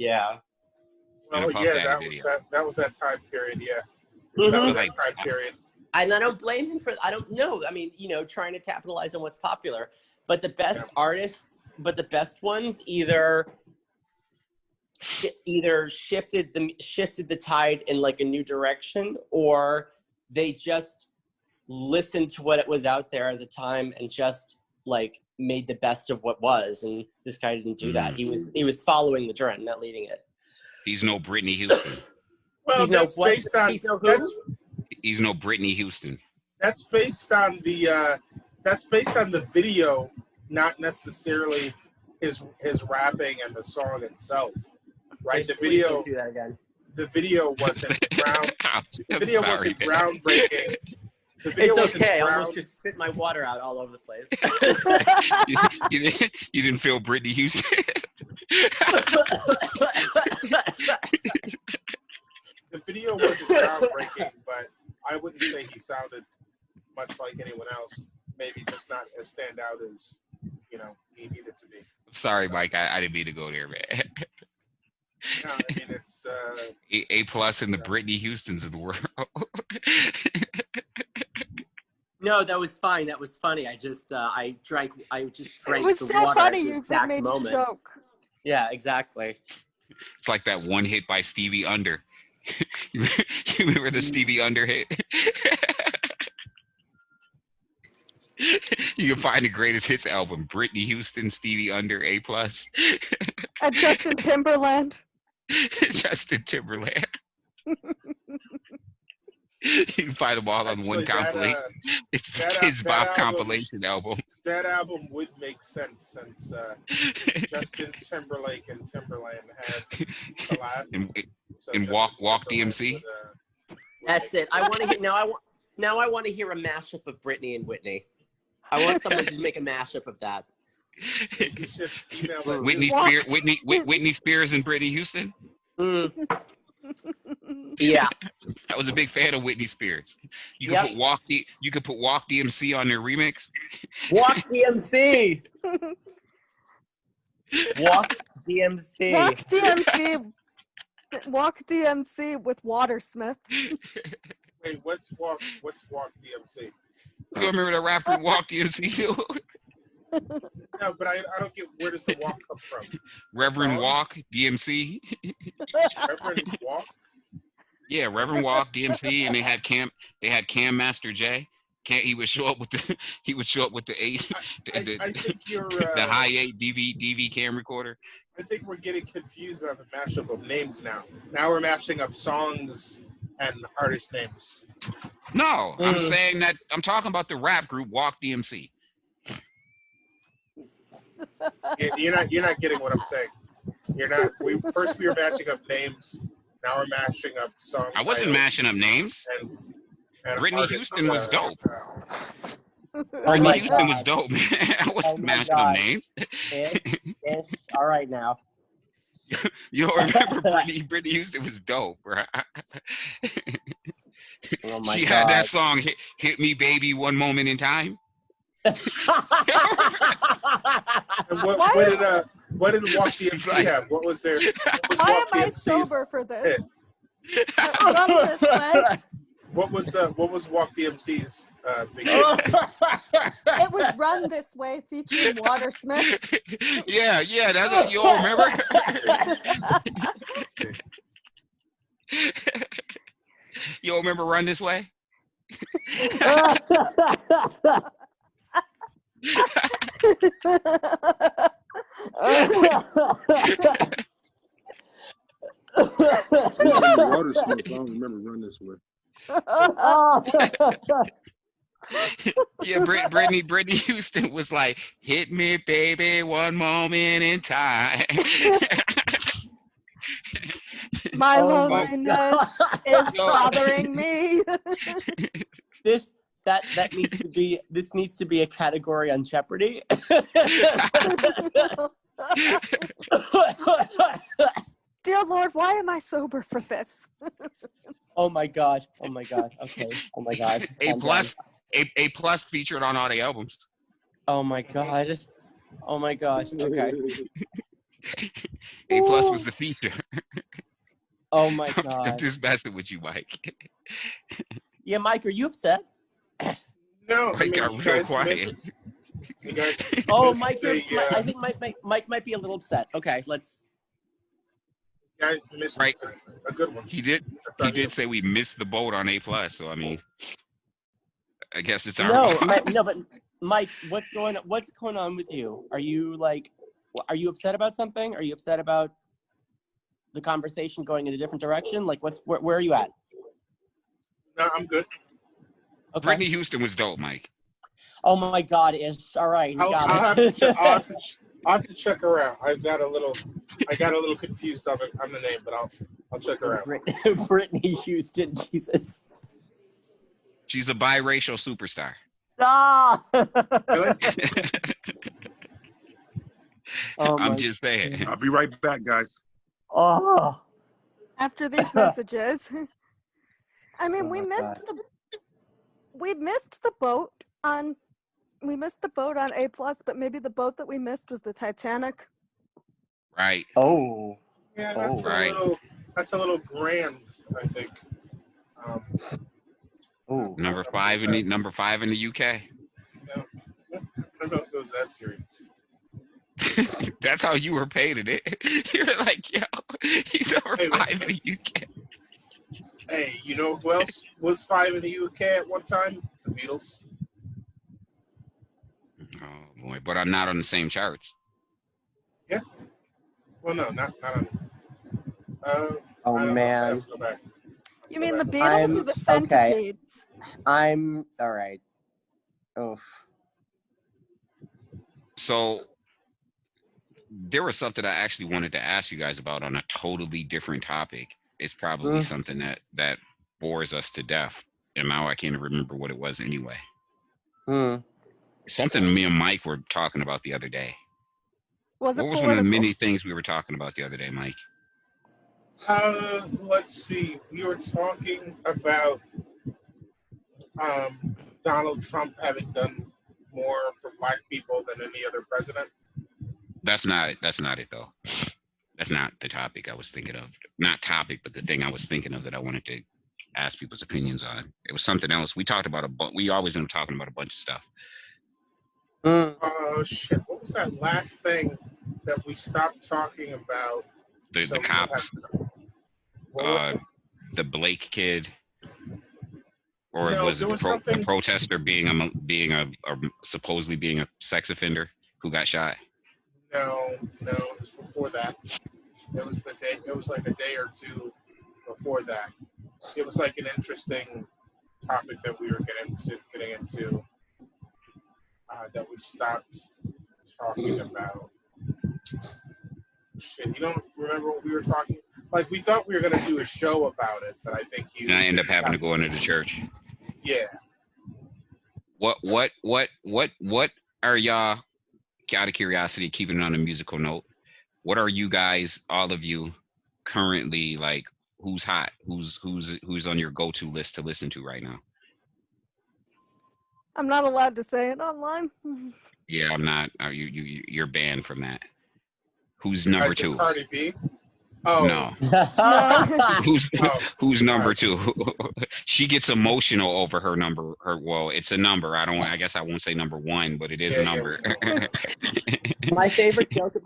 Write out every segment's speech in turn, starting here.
Yeah. Oh yeah, that was that time period. Yeah, that was that time period. And I don't blame him for. I don't know. I mean, trying to capitalize on what's popular. But the best artists, the best ones, either shifted the tide in like a new direction, or they just listened to what it was out there at the time and just like made the best of what was. And this guy didn't do that. He was following the trend, not leading it. He's no Brittany Houston. Well, that's based on. He's no Brittany Houston. That's based on the video, not necessarily his rapping and the song itself. Right? The video. Do that again. The video wasn't groundbreaking. It's okay. I almost just spit my water out all over the place. you didn't feel Brittany Houston. The video wasn't groundbreaking, but I wouldn't say he sounded much like anyone else. Maybe just not as stand out as he needed to be. Sorry, Mike. I didn't mean to go there, man. No, I mean it's A+ in the Brittany Houstons of the world. No, that was fine. That was funny. I just drank it the was so water funny at the you exact made moment. a joke. Yeah, exactly. It's like that one hit by Stevie Under. You remember the Stevie Under hit? You can find the greatest hits album: Brittany Houston, Stevie Under, A+. And Justin Timberland. Justin Timberland. You can find them all on one compilation. It's the Kids Bop compilation album. That album would make sense since Justin Timberlake and Timberland had a lot. And Walk DMC. That's it. I want to hear now. I want to hear a mashup of Britney and Whitney. I want someone to make a mashup of that. You should email Whitney Spears and Brittany Houston. Yeah, I was a big fan of Whitney Spears. You could put Walk DMC on their remix. Walk DMC. Walk DMC. Walk DMC. Walk DMC with Watersmith. Wait, what's Walk DMC? You remember the rap group Walk DMC? No, but I don't get, where does the walk come from? Reverend Walk DMC. Reverend Walk? Yeah, Reverend Walk DMC, and they had Cam Master J. He would show up with the I think you're the high 8 DV cam recorder. I think we're getting confused on the mashup of names now. Now we're mashing up songs and artist names. No, I'm saying that I'm talking about the rap group Walk DMC. You're not getting what I'm saying. You're not. We were matching up names. Now we're mashing up songs. I wasn't mashing up names. And Brittany Houston was dope. Brittany Houston was dope, man. I wasn't mashing up names. Yes. All right now. You don't remember Brittany Houston was dope, right? She had that song, Hit Me Baby One Moment in Time. And what did Walk DMC have? What was their? Why am I sober for this? What was Walk DMC's big hit? It was Run This Way featuring Watersmith. Yeah, that's what you all remember. You all remember Run This Way? Watersmith, I don't remember Run This Way. Yeah, Brittany Houston was like, hit me, baby, one moment in time. My loneliness is bothering me. This needs to be a category on Jeopardy. Dear Lord, why am I sober for this? Oh my God. Okay. Oh my God. A+ featured on all the albums. Oh my God. Okay. A plus was the feature. Oh my I'm god. just messing with you, Mike. Yeah, Mike, are you upset? No, I Mike mean, got you real guys quiet. missed. You guys Oh, missed Mike, I think Mike might be a little upset. Okay, let's. guys missed Right. a good one. He did. That's He on you. did say we missed the boat on A plus. So I mean, I guess it's our No, loss. no, but Mike, what's going on with you? Are you upset about something? Are you upset about the conversation going in a different direction? Like, where are you at? No, I'm good. Okay. Brittany Houston was dope, Mike. Oh my God, Ish. All right, you I'll got have it. I'll have to check her out. I got a little confused on the name, but I'll check her out. Brittany Houston, Jesus. She's a biracial superstar. Ah! Really? Oh I'm my just saying. I'll be right back, guys. Oh. After these messages. I mean, Oh we my missed God. the boat on A plus, but maybe the boat that we missed was the Titanic. Right. Oh. Yeah, Oh. Right. That's a little grand, I think. Oh. Number five in the UK. I don't know if it was that serious. That's how you were painted it. You're like, yo, he's number Hey, 5 in the UK. Hey, you know who else was 5 in the UK at one time? The Beatles. Oh boy, but I'm not on the same charts. Yeah. Well, no, not on. Oh I don't know. I man. have to go back. You mean the Go Beatles or the okay. Centipedes? I'm all right. Oof. So there was something I actually wanted to ask you guys about on a totally different topic. It's probably something that bores us to death, and now I can't remember what it was anyway. Something me and Mike were talking about the other day. Was it What was political? one of the many things we were talking about the other day, Mike? Let's see. We were talking about Donald Trump having done more for black people than any other president. That's not it though. That's not the topic I was thinking of. Not topic, but the thing I was thinking of that I wanted to ask people's opinions on. It was something else. We talked about we always end up talking about a bunch of stuff. Oh shit! What was that last thing that we stopped talking about? The cops. What was it? The Blake kid, or No, was it there was the something- protester being a supposedly being a sex offender who got shot? No, it was before that. It was the day. It was like a day or two before that. It was like an interesting topic that we were getting into that we stopped talking about. Shit, you don't remember what we were talking? Like we thought we were gonna do a show about it, but I think you. And I end up having to go into the church. Yeah. What are y'all, out of curiosity, keeping it on a musical note? What are you guys, all of you, currently like? Who's hot? Who's on your go-to list to listen to right now? I'm not allowed to say it online. Yeah, I'm not. You're banned from that. Who's number 2? Cardi B. Oh No. Who's number 2? She gets emotional over her number. Well, it's a number. I guess I won't say number 1, but it is a number. Yeah. My favorite joke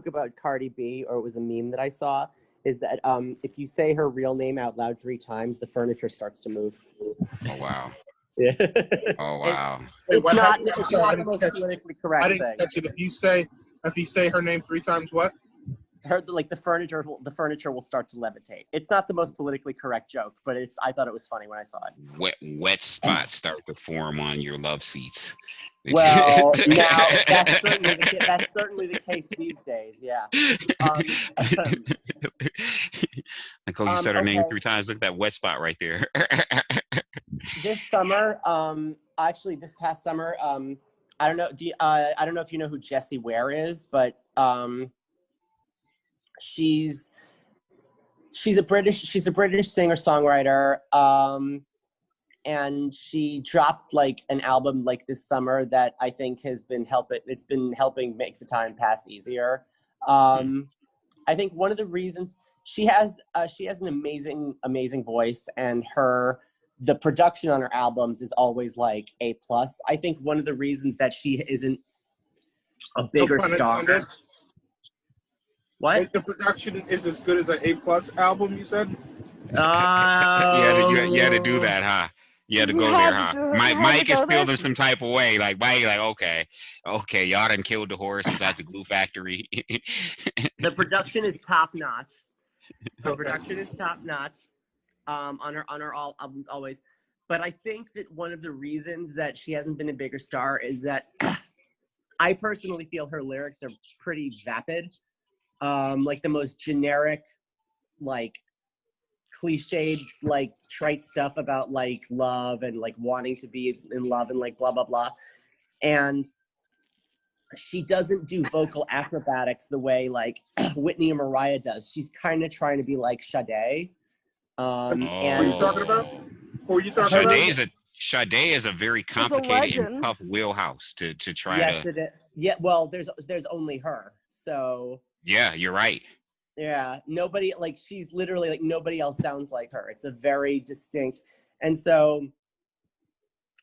about Cardi B, or it was a meme that I saw, is that if you say her real name out loud 3 times, the furniture starts to move. Oh wow. Yeah. Oh wow. Wait, It's not happened? the most politically correct I didn't thing. catch it. If you say her name 3 times, what? The furniture will start to levitate. It's not the most politically correct joke, but I thought it was funny when I saw it. Wet spots start to form on your love seats. Well, now that's certainly the case these days. Yeah. Like, you said her name okay. 3 times. Look at that wet spot right there. This summer, actually, this past summer, I don't know. I don't know if you know who Jessie Ware is, but she's a British singer-songwriter, and she dropped like an album like this summer that I think has been helping make the time pass easier. I think one of the reasons she has an amazing voice, and the production on her albums is always like A+. I think one of the reasons that she isn't a bigger star. What? Like the production is as good as an A+ album, you said? You had to do that, huh? You had to go there, huh? Mike is feeling some type of way. Like Mike, like okay, y'all done killed the horse inside the glue factory. The production is top notch. The production is top notch. On her all albums always. But I think that one of the reasons that she hasn't been a bigger star is that I personally feel her lyrics are pretty vapid. Like the most generic, like cliched, like trite stuff about like love and like wanting to be in love and like blah blah blah. And she doesn't do vocal acrobatics the way like Whitney and Mariah does. She's kind of trying to be like Sade. And what are you talking about? Who are you talking about? Sade is a very complicated and tough wheelhouse to try to. It is. Yeah, well, there's only her. So. Yeah, you're right. Yeah, nobody, like, she's literally like nobody else sounds like her. It's a very distinct, and so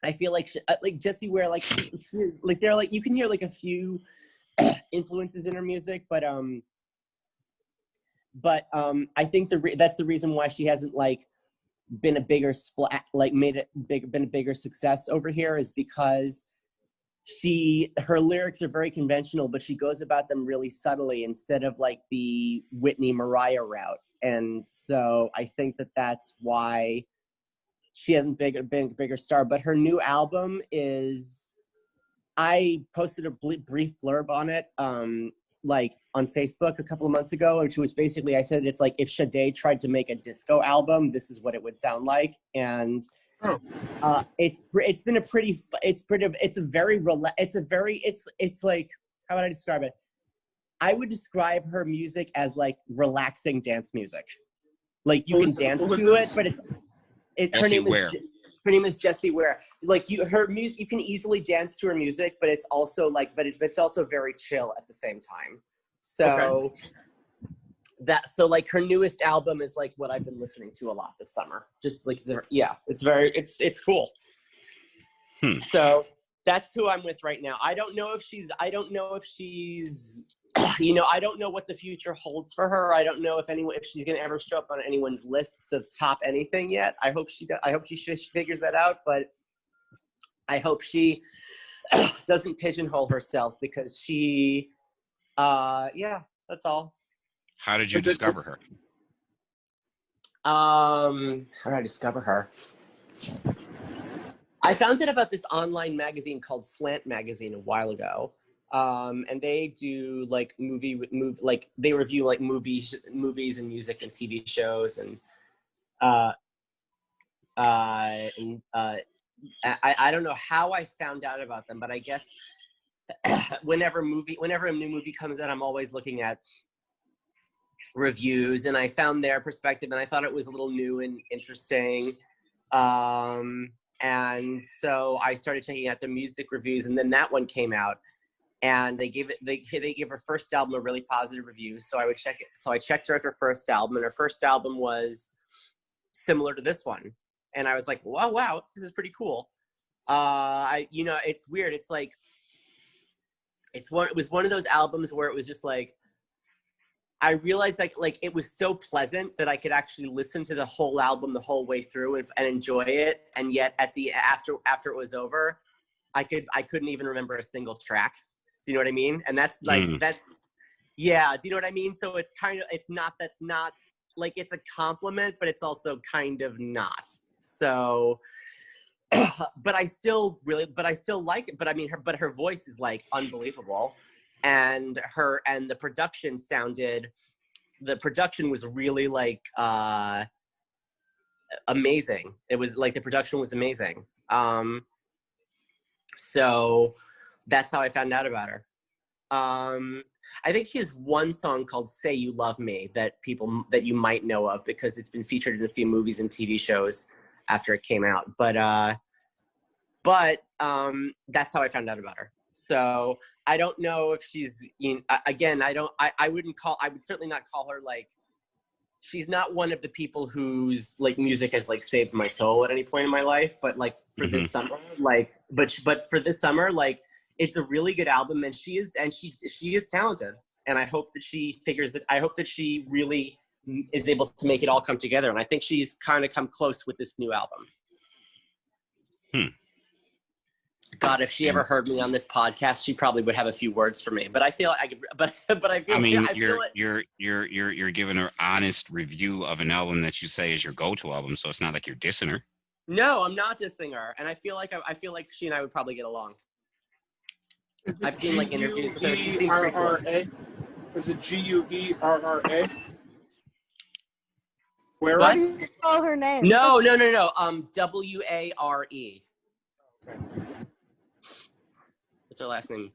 I feel like Jessie Ware, like she like they're like you can hear like a few influences in her music, but I think that's the reason why she hasn't like been a bigger been a bigger success over here is because her lyrics are very conventional, but she goes about them really subtly instead of like the Whitney Mariah route. And so I think that's why she hasn't been a bigger star. But her new album is, I posted a brief blurb on it, like on Facebook a couple of months ago, which was basically, I said, it's like if Sade tried to make a disco album, this is what it would sound like. And it's like, how would I describe it? I would describe her music as like relaxing dance music. Like you can dance to it, but her name is Jessie Ware. Like her music, you can easily dance to her music, but it's also like, but it's also very chill at the same time. So so like her newest album is like what I've been listening to a lot this summer. Just like, yeah, it's cool. So that's who I'm with right now. I don't know if she's, you know, I don't know what the future holds for her. I don't know if she's going to ever show up on anyone's lists of top anything yet. I hope she figures that out, but I hope she doesn't pigeonhole herself because she, yeah, that's all. How did you discover her? How did I discover her? I found out about this online magazine called Slant Magazine a while ago. And they do like like they review like movies and music and TV shows and I don't know how I found out about them, but I guess whenever a new movie comes out, I'm always looking at reviews, and I found their perspective, and I thought it was a little new and interesting. And so I started checking out the music reviews, and then that one came out, and they gave her first album a really positive review. So I would check it. So I checked her out her first album, and her first album was similar to this one, and I was like, wow, this is pretty cool. You know, it's weird. It's like it was one of those albums where it was just like, I realized like it was so pleasant that I could actually listen to the whole album the whole way through and enjoy it. And yet after it was over, I couldn't even remember a single track. Do you know what I mean? And that's like, yeah. Do you know what I mean? So it's not like, it's a compliment, but it's also kind of not. So, but I still like it. But I mean, her voice is like unbelievable. And the production was really like amazing. It was like the production was amazing. So that's how I found out about her. I think she has one song called "Say You Love Me" that you might know of because it's been featured in a few movies and TV shows after it came out. But that's how I found out about her. So I don't know if she's, again, I would certainly not call her like, she's not one of the people whose like music has like saved my soul at any point in my life, but like for this summer, like, but for this summer, like it's a really good album, and she is talented, and I hope that she figures it. I hope that she really is able to make it all come together, and I think she's kind of come close with this new album. God, if she ever heard me on this podcast, she probably would have a few words for me. But I feel I could. But I feel. I mean, you're you're giving her honest review of an album that you say is your go-to album, so it's not like you're dissing her. No, I'm not dissing her, and I feel like she and I would probably get along. I've seen like interviews with her. She seems pretty cool. Is it G-U-E-R-R-A? Where How is? do you spell her name? No. W-A-R-E. Okay. What's her last name?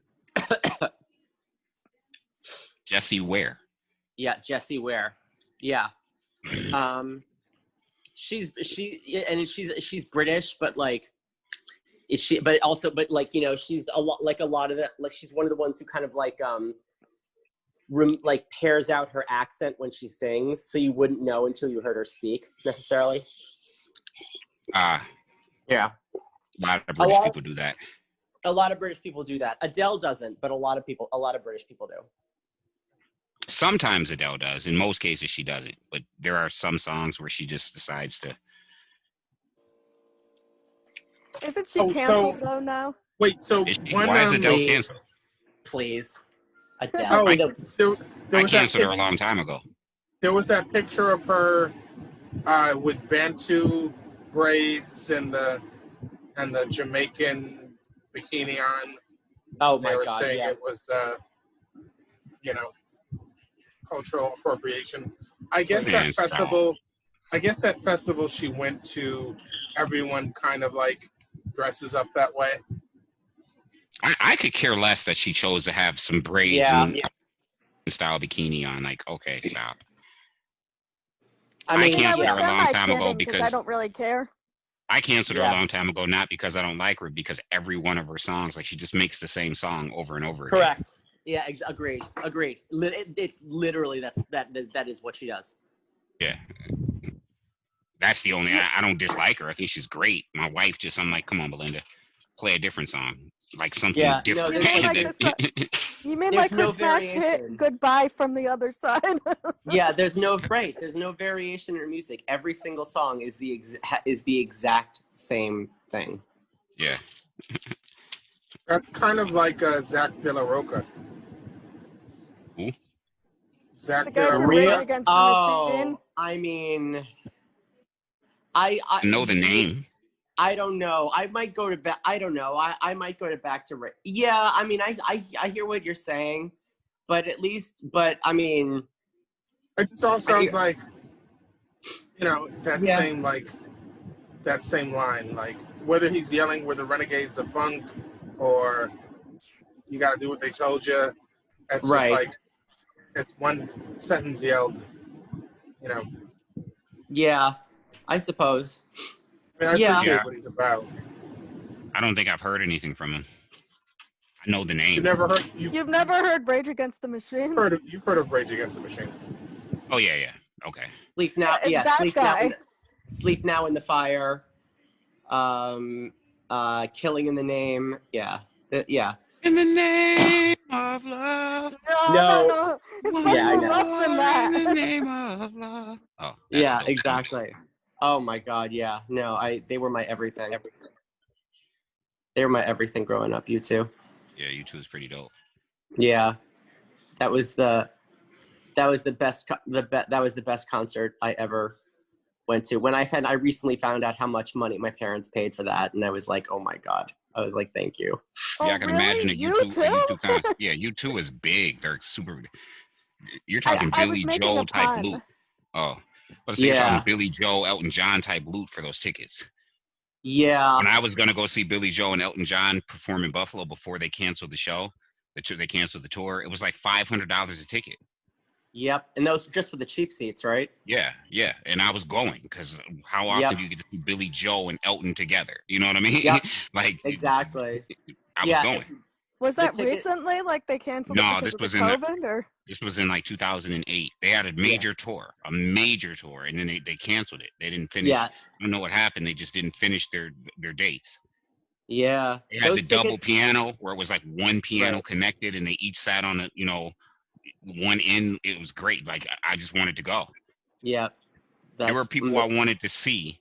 Jessie Ware. Yeah, Jessie Ware. Yeah. She's British, but like, she's a lot of that, like she's one of the ones who kind of like pairs out her accent when she sings, so you wouldn't know until you heard her speak necessarily. Yeah. A lot of British people do that. A lot of British people do that. Adele doesn't, but a lot of British people do. Sometimes Adele does. In most cases, she doesn't. But there are some songs where she just decides to. Isn't she canceled though now? Wait, so why is Adele canceled? Please, Adele. I canceled her a long time ago. There was that picture of her with Bantu braids and the Jamaican bikini on. Oh my God! They were God! saying Yeah. it was, cultural appropriation. I guess that festival she went to, everyone kind of like dresses up that way. I could care less that she chose to have some braids and style bikini on. Like, okay, stop. I canceled her a long time ago because I don't really care. I canceled her a long time ago, not because I don't like her, because every one of her songs, like she just makes the same song over and over again. Correct. Yeah, agreed. It's literally that is what she does. Yeah. That's the only, I don't dislike her. I think she's great. My wife I'm like, come on, Belinda, play a different song. Like something different. You mean like her smash hit Goodbye from the Other Side? Yeah, there's no variation in her music. Every single song is the exact same thing. Yeah. That's kind of like Zach De La Roca. Who? Zach De La Roca. Oh, I mean, I know the name. I don't know. I might go to back. I don't know. I might go to back to. Yeah, I mean, I hear what you're saying, but I mean, it just all sounds like, that same line, like whether he's yelling "We're the renegades of punk" or "You got to do what they told you." It's just like it's one sentence yelled, Yeah, I suppose. I mean, I appreciate what he's about. I don't think I've heard anything from him. I know the name. You've never heard Rage Against the Machine? You've heard of Rage Against the Machine. Oh yeah. Okay. Sleep Now. Sleep Now in the Fire. Killing in the Name. Yeah. In the name of love. No. It's much I more know. rough than that. In the name of love. Oh. Yeah, dope. exactly. Oh my God, yeah. No, they were my everything. They were my everything growing up. U2. Yeah, U2 is pretty dope. Yeah, that was the best concert I ever went to. When I recently found out how much money my parents paid for that, and I was like, oh my God. I was like, thank you. Yeah, I can imagine a U2 concert. Yeah, U2 is big. They're super. You're talking Billy Joel type loot. Oh. But you're talking Billy Joel, Elton John type loot for those tickets. Yeah. When I was going to go see Billy Joel and Elton John perform in Buffalo before they canceled the show, they canceled the tour, it was like $500 a ticket. Yep. And those were just for the cheap seats, right? Yeah. And I was going because how often do you get to see Billy Joel and Elton together? You know what I mean? Yep. Like, exactly. I was going. Was that ticket- recently? Like they canceled No, it because this of was the in the- COVID, or? This was in like 2008. They had a major tour, and then they canceled it. They didn't finish. Yeah. I don't know what happened. They just didn't finish their dates. Yeah. They had Those the double tickets- piano where it was like one piano Right. connected, and they each sat on a one end. It was great. Like I just wanted to go. Yeah. There were people I wanted to see.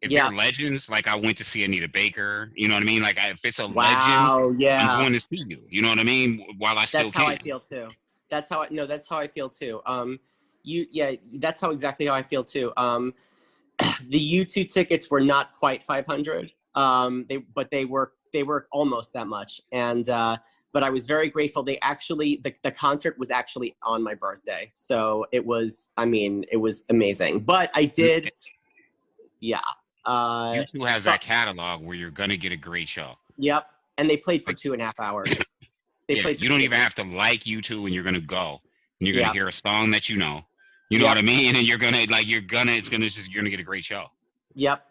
If Yeah. they're legends, like I went to see Anita Baker. You know what I mean? Like if it's a legend, Wow. Yeah. I'm going to see you. You know what I mean? While I still That's can. how I feel too. That's how I feel too. That's exactly how I feel too. The U2 tickets were not quite 500. They were almost that much. And but I was very grateful. They actually the concert was actually on my birthday. So it was amazing. But I did U2 has that catalog where you're gonna get a great show. Yep. And they played for 2.5 hours. You don't even have to like U2, and you're gonna go, and you're gonna hear a song that you know what I mean, and you're gonna you're gonna get a great show. Yep.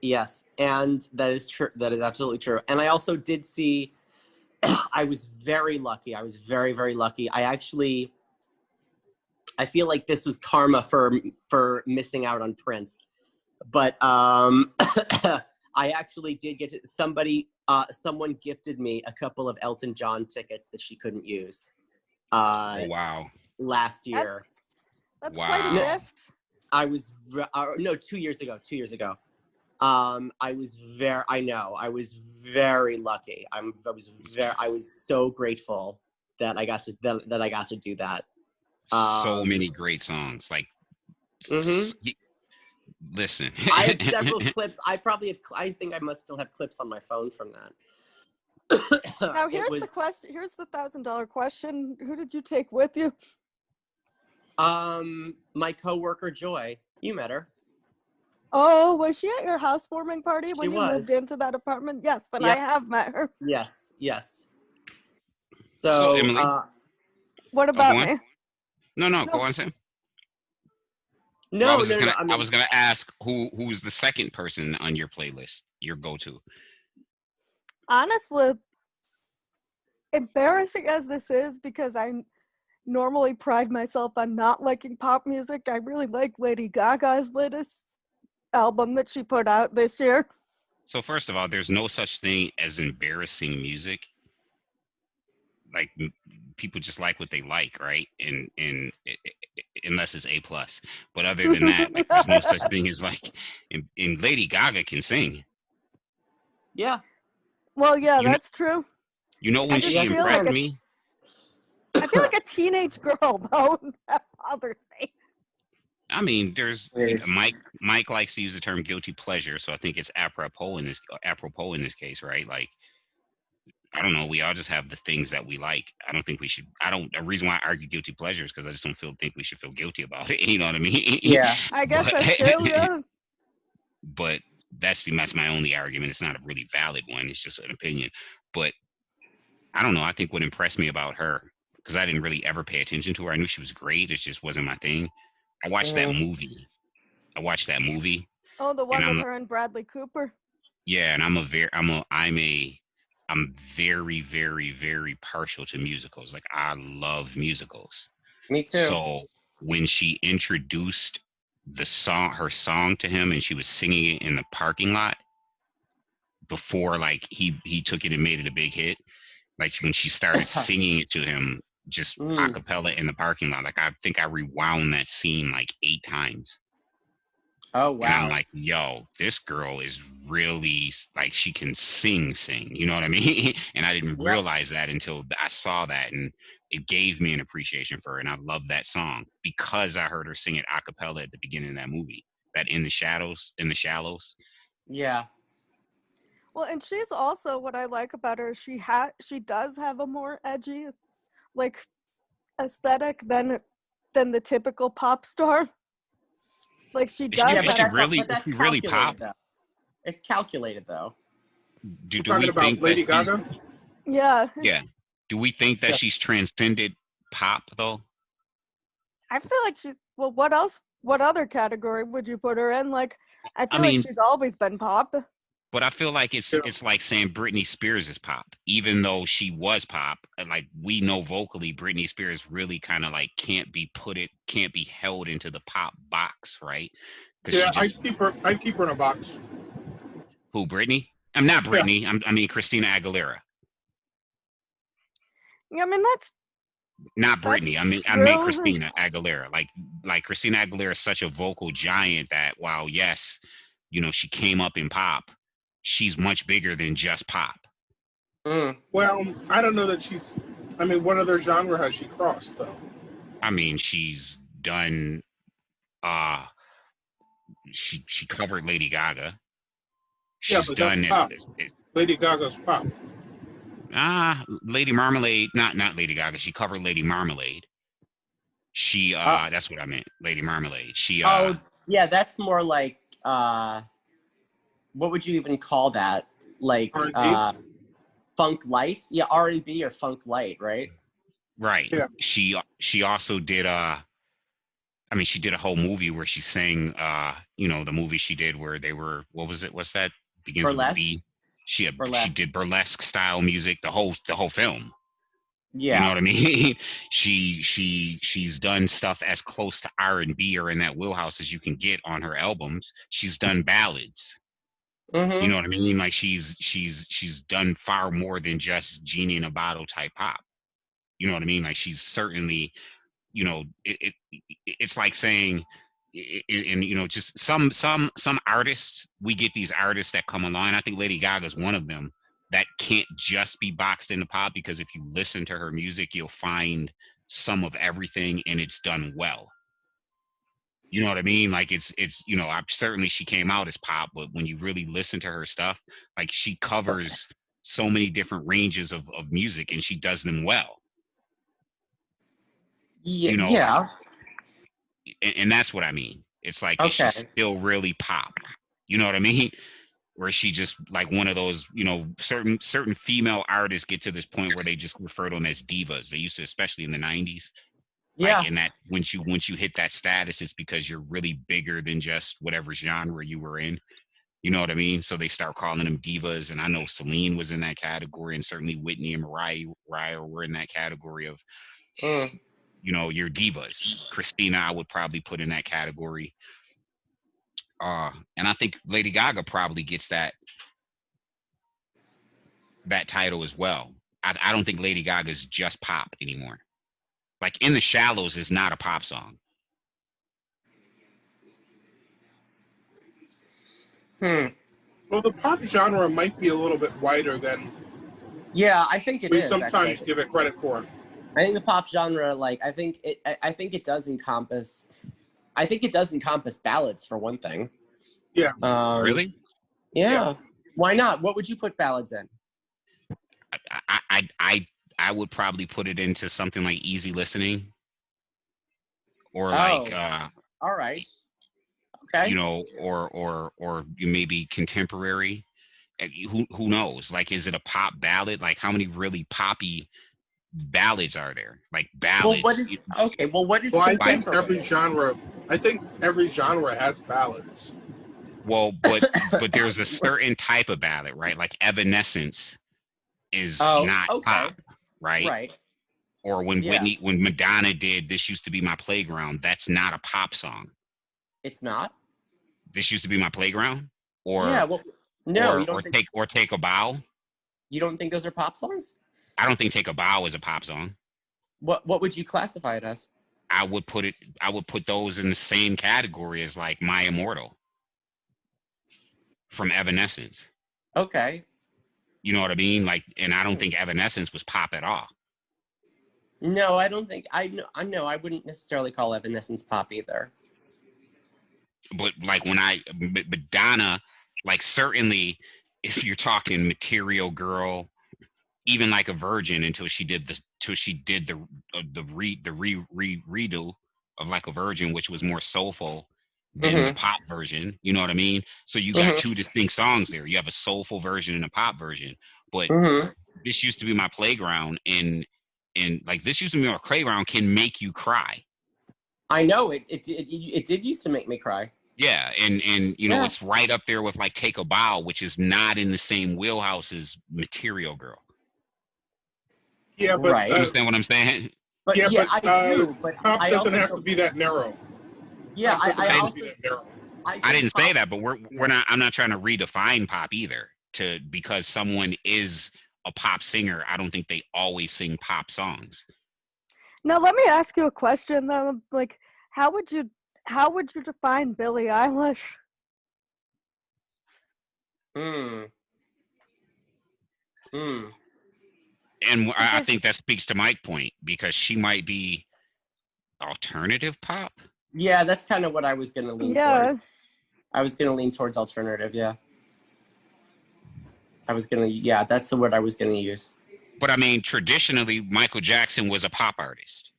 Yes. And that is true. That is absolutely true. And I also did see, I was very lucky. I was very, very lucky. I feel like this was karma for missing out on Prince. But I actually did get to, someone gifted me a couple of Elton John tickets that she couldn't use. Oh wow! Last year. That's Wow. quite a gift. I was 2 years ago. 2 years ago. I was very lucky. I was so grateful that I got to do that. So many great songs. Like, listen. I have several clips. I think I must still have clips on my phone from that. Now here's the question. Here's the $1,000 question. Who did you take with you? My coworker Joy. You met her. Oh, was she at your housewarming party when She you moved was. into that apartment? Yes, then Yep. I have met her. Yes. So, So, Emily, What about go on. me? No, go on, Sam. no, I was gonna ask who's the second person on your playlist, your go-to. Honestly, embarrassing as this is, because I normally pride myself on not liking pop music, I really like Lady Gaga's latest album that she put out this year. So first of all, there's no such thing as embarrassing music. Like people just like what they like, right? And unless it's A+. But other than that, like, there's no such thing as like. And Lady Gaga can sing. Yeah. Well, yeah, that's true. You know when I she just feel impressed like me? I feel like a teenage girl, though. That bothers me. I mean, there's Yes. Mike likes to use the term guilty pleasure, so I think it's apropos in this case, right? Like, I don't know, we all just have the things that we like. I don't think we should. The reason why I argue guilty pleasure is because I just don't think we should feel guilty about it. You know what I mean? Yeah. I guess that's true, yeah. But that's my only argument. It's not a really valid one. It's just an opinion. But I don't know. I think what impressed me about her, because I didn't really ever pay attention to her. I knew she was great. It just wasn't my thing. I watched that movie. Oh, the one And with her and Bradley Cooper. Yeah, and I'm very, very, very partial to musicals. Like, I love musicals. Me too. So when she introduced her song to him, and she was singing it in the parking lot before, like, he took it and made it a big hit. Like, when she started singing it to him, just a cappella in the parking lot. Like, I think I rewound that scene like 8 times. Oh wow. And I'm like, yo, this girl is really, like, she can sing. You know what I mean? And I didn't realize that until I saw that, and it gave me an appreciation for her. And I love that song because I heard her sing it a cappella at the beginning of that movie. That In the Shallows. Yeah. Well, and she's also, what I like about her, she does have a more edgy, like, aesthetic than the typical pop star. Like, she does. Is she really pop? Though. It's calculated, though. Do we Talking about think Lady that Gaga? Yeah. Yeah. Do we think that she's transcended pop, though? I feel like she's, well, what other category would you put her in? Like, I feel like she's always been pop. But I feel like it's like saying Britney Spears is pop, even though she was pop. Like we know vocally, Britney Spears really kind of like can't be held into the pop box, right? Because Yeah, she just I'd keep her in a box. who Britney? I'm not Yeah. Britney. I mean Christina Aguilera. Yeah, I mean that's Not Britney. That's I mean true. Christina Aguilera. Like Christina Aguilera is such a vocal giant that while yes, you know, she came up in pop, she's much bigger than just pop. Well, I don't know that she's. I mean, what other genre has she crossed though? I mean, she's done. She covered Lady Gaga. She's but done that's pop. Lady Gaga's pop. Lady Marmalade, not Lady Gaga. She covered Lady Marmalade. She that's what I meant. Lady Marmalade. She yeah, that's more like what would you even call that? Like R&B? funk light? Yeah, R&B or funk light, right? right. Yeah. She also did I mean, she did a whole movie where she sang you know, the movie she did where they were, what was it? What's that? Begins with a B. She did burlesque style music, the whole film. Yeah. You know what I mean? She's done stuff as close to R&B or in that wheelhouse as you can get on her albums. She's done ballads. Mm-hmm. You know what I mean? Like she's done far more than just genie in a bottle type pop. You know what I mean? Like she's certainly, you know, it's like saying, and you know, just some artists, we get these artists that come along. I think Lady Gaga is one of them that can't just be boxed into pop, because if you listen to her music, you'll find some of everything and it's done well. You know what I mean? Like it's you know, certainly she came out as pop, but when you really listen to her stuff, like she covers so many different ranges of music and she does them well. Yeah. You know, yeah. And that's what I mean. It's like, is she still really pop? You know what I mean? Where she just like one of those, you know, certain female artists get to this point where they just refer to them as divas. They used to, especially in the 90s. Yeah. Like, and that once you hit that status, it's because you're really bigger than just whatever genre you were in. You know what I mean? So they start calling them divas. And I know Celine was in that category, and certainly Whitney and Mariah were in that category of, you know, your divas. Christina, I would probably put in that category. And I think Lady Gaga probably gets that title as well. I don't think Lady Gaga is just pop anymore. Like In the Shallows is not a pop song. Well, the pop genre might be a little bit wider than Yeah, I think it we is. sometimes actually. give it credit for. I think the pop genre, like, I think it does encompass. I think it does encompass ballads for one thing. Yeah. Really? Yeah. Why not? What would you put ballads in? I would probably put it into something like easy listening, or like all right. Okay. you know, or you maybe contemporary. Who knows? Like, is it a pop ballad? Like, how many really poppy ballads are there? Like ballads. Well, what is Well, I think contemporary? every genre has ballads. Well, but there's a certain type of ballad, right? Like Evanescence is not pop, right? Right. Or when when Madonna did This Used to Be My Playground, that's not a pop song. It's not? This Used to Be My Playground? Or yeah, well, no, you don't Take a Bow. You don't think those are pop songs? I don't think Take a Bow is a pop song. What would you classify it as? I would put those in the same category as like My Immortal from Evanescence. Okay. You know what I mean? Like, and I don't think Evanescence was pop at all. No, I don't think I wouldn't necessarily call Evanescence pop either. But like when Madonna, like certainly if you're talking Material Girl, even like a Virgin until she did the redo of Like a Virgin, which was more soulful than the pop version. You know what I mean? So you got two distinct songs there. You have a soulful version and a pop version. But This Used to Be My Playground and like This Used to Be My Playground can make you cry. I know it did used to make me cry. Yeah, and you know, Yeah. it's right up there with like Take a Bow, which is not in the same wheelhouse as Material Girl. Yeah, but Right. You understand what I'm saying? But yeah, yeah, but, I do. But pop I doesn't also have go- to be that narrow. Yeah, Pop doesn't I have also to be that narrow. I think didn't say pop- that, but we're not. I'm not trying to redefine pop either. Because someone is a pop singer, I don't think they always sing pop songs. Now let me ask you a question though. Like, how would you define Billie Eilish? Hmm. Hmm. And I Because- think that speaks to Mike's point, because she might be alternative pop. Yeah, that's kind of what I was gonna lean Yeah. toward. I was gonna lean towards alternative. Yeah. Yeah, that's the word I was gonna use. But I mean, traditionally, Michael Jackson was a pop artist.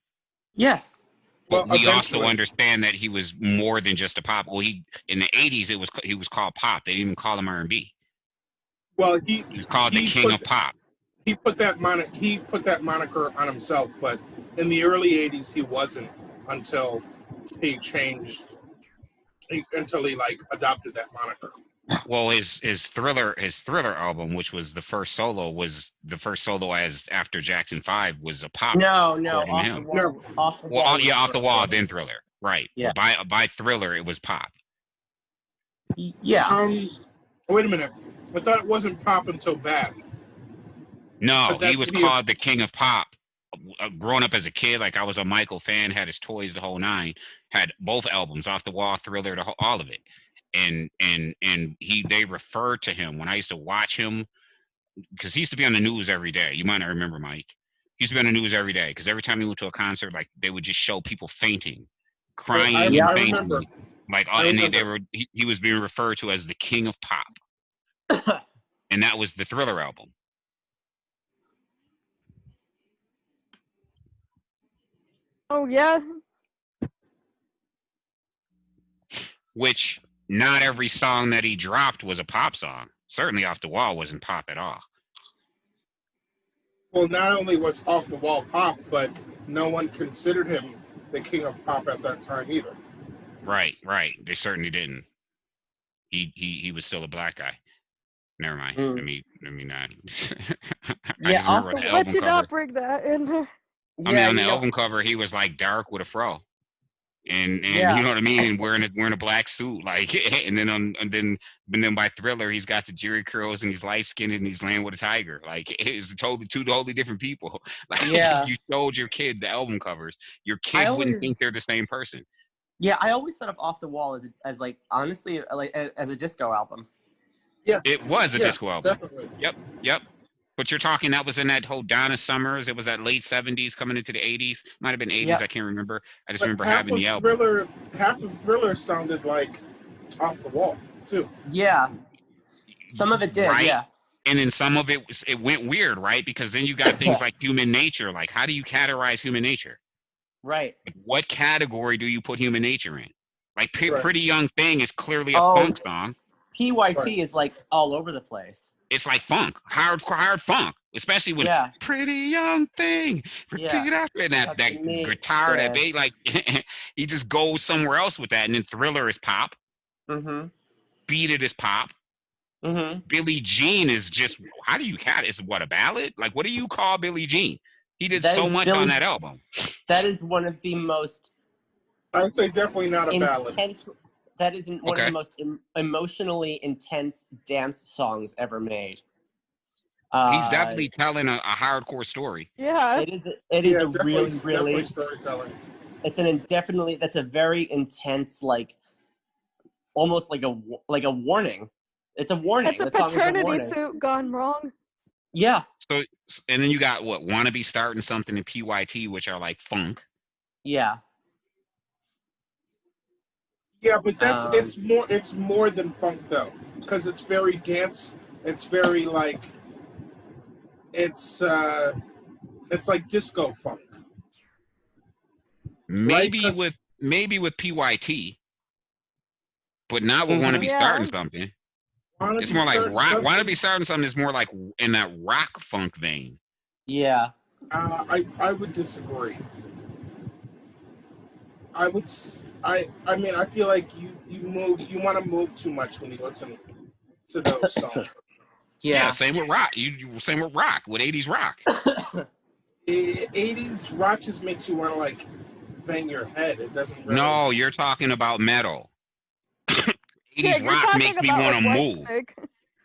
Yes. But Well, we also eventually. understand that he was more than just a pop. Well, he in the '80s he was called pop. They didn't even call him R&B. Well, He was called the king of pop. He put that moniker on himself, but in the early '80s he wasn't until he like adopted that moniker. Well, his Thriller album, which was the first solo as after Jackson 5 was a pop. No, according to off him. the wall. No. Off the Well, wall. yeah, off the wall, then Thriller, right? Yeah. By Thriller, it was pop. Yeah. Wait a minute. I thought it wasn't pop until Bad. No, But that's he was the- called the king of pop. Growing up as a kid, like I was a Michael fan, had his toys, the whole nine, had both albums, Off the Wall, Thriller, all of it. And they referred to him when I used to watch him, because he used to be on the news every day. You might not remember, Mike. He used to be on the news every day because every time he went to a concert, like they would just show people fainting, crying, I and fainting. remember. Like, I and remember. he was being referred to as the king of pop, and that was the Thriller album. Oh yeah. Which not every song that he dropped was a pop song. Certainly, Off the Wall wasn't pop at all. Well, not only was Off the Wall pop, but no one considered him the king of pop at that time either. Right. They certainly didn't. He was still a black guy. Never mind. Mm. Let me not. Yeah, just remember the Let album you cover. not bring that in. I mean, on the album cover, he was like dark with a fro, and Yeah. you know what I mean, and wearing a black suit, like, and then by Thriller, he's got the Jerry curls and he's light skinned and he's laying with a tiger. Like, it's two totally different people. Like, Yeah. you showed your kid the album covers, your kid wouldn't think they're the same person. Yeah, I always thought of Off the Wall as like, honestly, like as a disco album. It was a disco album. Definitely. Yep. But you're talking, that was in that whole Donna Summers. It was that late 70s coming into the 80s. Might have been 80s. Yep. I can't remember. I just But remember having the album. Half of Thriller sounded like Off the Wall too. Yeah. Some of it did, Right? yeah. And then some of it went weird, right? Because then you got things like Human Nature. Like, how do you categorize Human Nature? Right. Like, what category do you put Human Nature in? Like, Right. Pretty Young Thing is clearly a Oh. funk song. PYT Right. is like all over the place. It's like funk, hard funk, especially when Yeah. Pretty Young Thing, repeat Yeah. after that Touching me, guitar, that yeah. bass, like he just goes somewhere else with that. And then Thriller is pop, Mm-hmm. Beat It is pop, Mm-hmm. Billie Jean is just, how do you cat? Is what, a ballad? Like, what do you call Billie Jean? He did That so is much Billie- on that album. That is one of the most I would say definitely not a ballad. intense. That is one of Okay. the most emotionally intense dance songs ever made. He's definitely telling a hardcore story. Yeah. It is. It is Yeah, a definitely really. storytelling. It's an indefinitely. That's a very intense, like, almost like a warning. It's a warning. It's a That song is paternity warning. suit gone wrong. Yeah. So, and then you got what, Wanna Be Starting Something in PYT, which are like funk. Yeah. Yeah, but that's Um, it's more than funk though, because it's very dance. It's very like it's like disco funk. Maybe 'cause- with PYT, but not with Wanna Be Yeah. Starting Something. It's more like rock. Wanna Be Starting Something is more like in that rock funk vein. Yeah. I would disagree. I mean, I feel like you want to move too much when you listen to those songs. Yeah, same with rock. Same with rock, with 80s rock. 80s rock just makes you want to like bang your head. It doesn't really. No, you're talking about metal. 80s Yeah, you're rock talking makes me about, want to like, move. Whitesnake.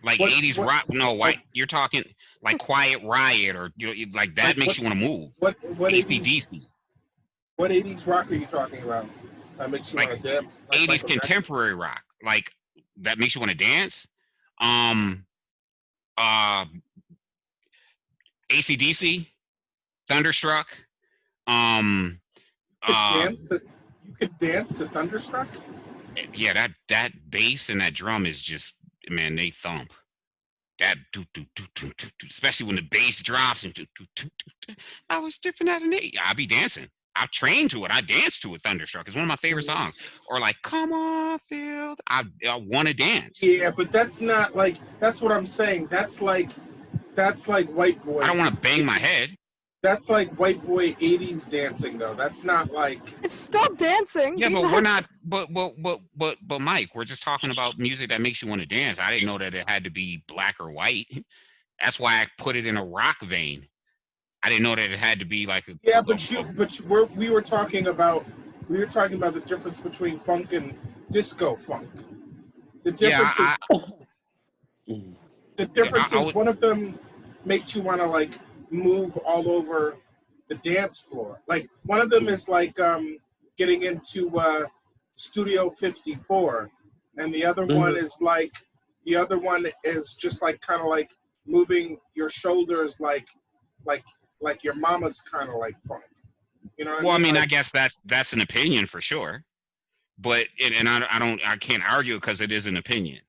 Like What- 80s what- rock, no, white. You're talking like Quiet Riot, or like that Like, makes you want to move. What 80s, AC/DC. what 80s rock are you talking about? That makes you Like, want to dance. Like 80s Michael Jackson? contemporary rock, like that makes you want to dance. AC/DC, Thunderstruck. You could dance to Thunderstruck. Yeah, that bass and that drum is just, man, they thump. That do, especially when the bass drops and I was different at an age. I'll be dancing. I've trained to it. I dance to it. Thunderstruck is one of my favorite songs. Or like, come on, Phil. I want to dance. Yeah, but that's not like, that's what I'm saying. That's like white boy. I don't want to bang my head. That's like white boy 80s dancing though. That's not like. It's still dancing. Yeah, Be but nice. we're not. But Mike, we're just talking about music that makes you want to dance. I didn't know that it had to be black or white. That's why I put it in a rock vein. I didn't know that it had to be like a. Yeah, we were talking about the difference between funk and disco funk. The difference is one of them makes you want to like move all over the dance floor. Like one of them is like getting into Studio 54, and the other one is just like kind of like moving your shoulders like your mama's kind of like funk. You know what Well, I mean? I mean, Like, I guess that's an opinion for sure, but I can't argue because it is an opinion.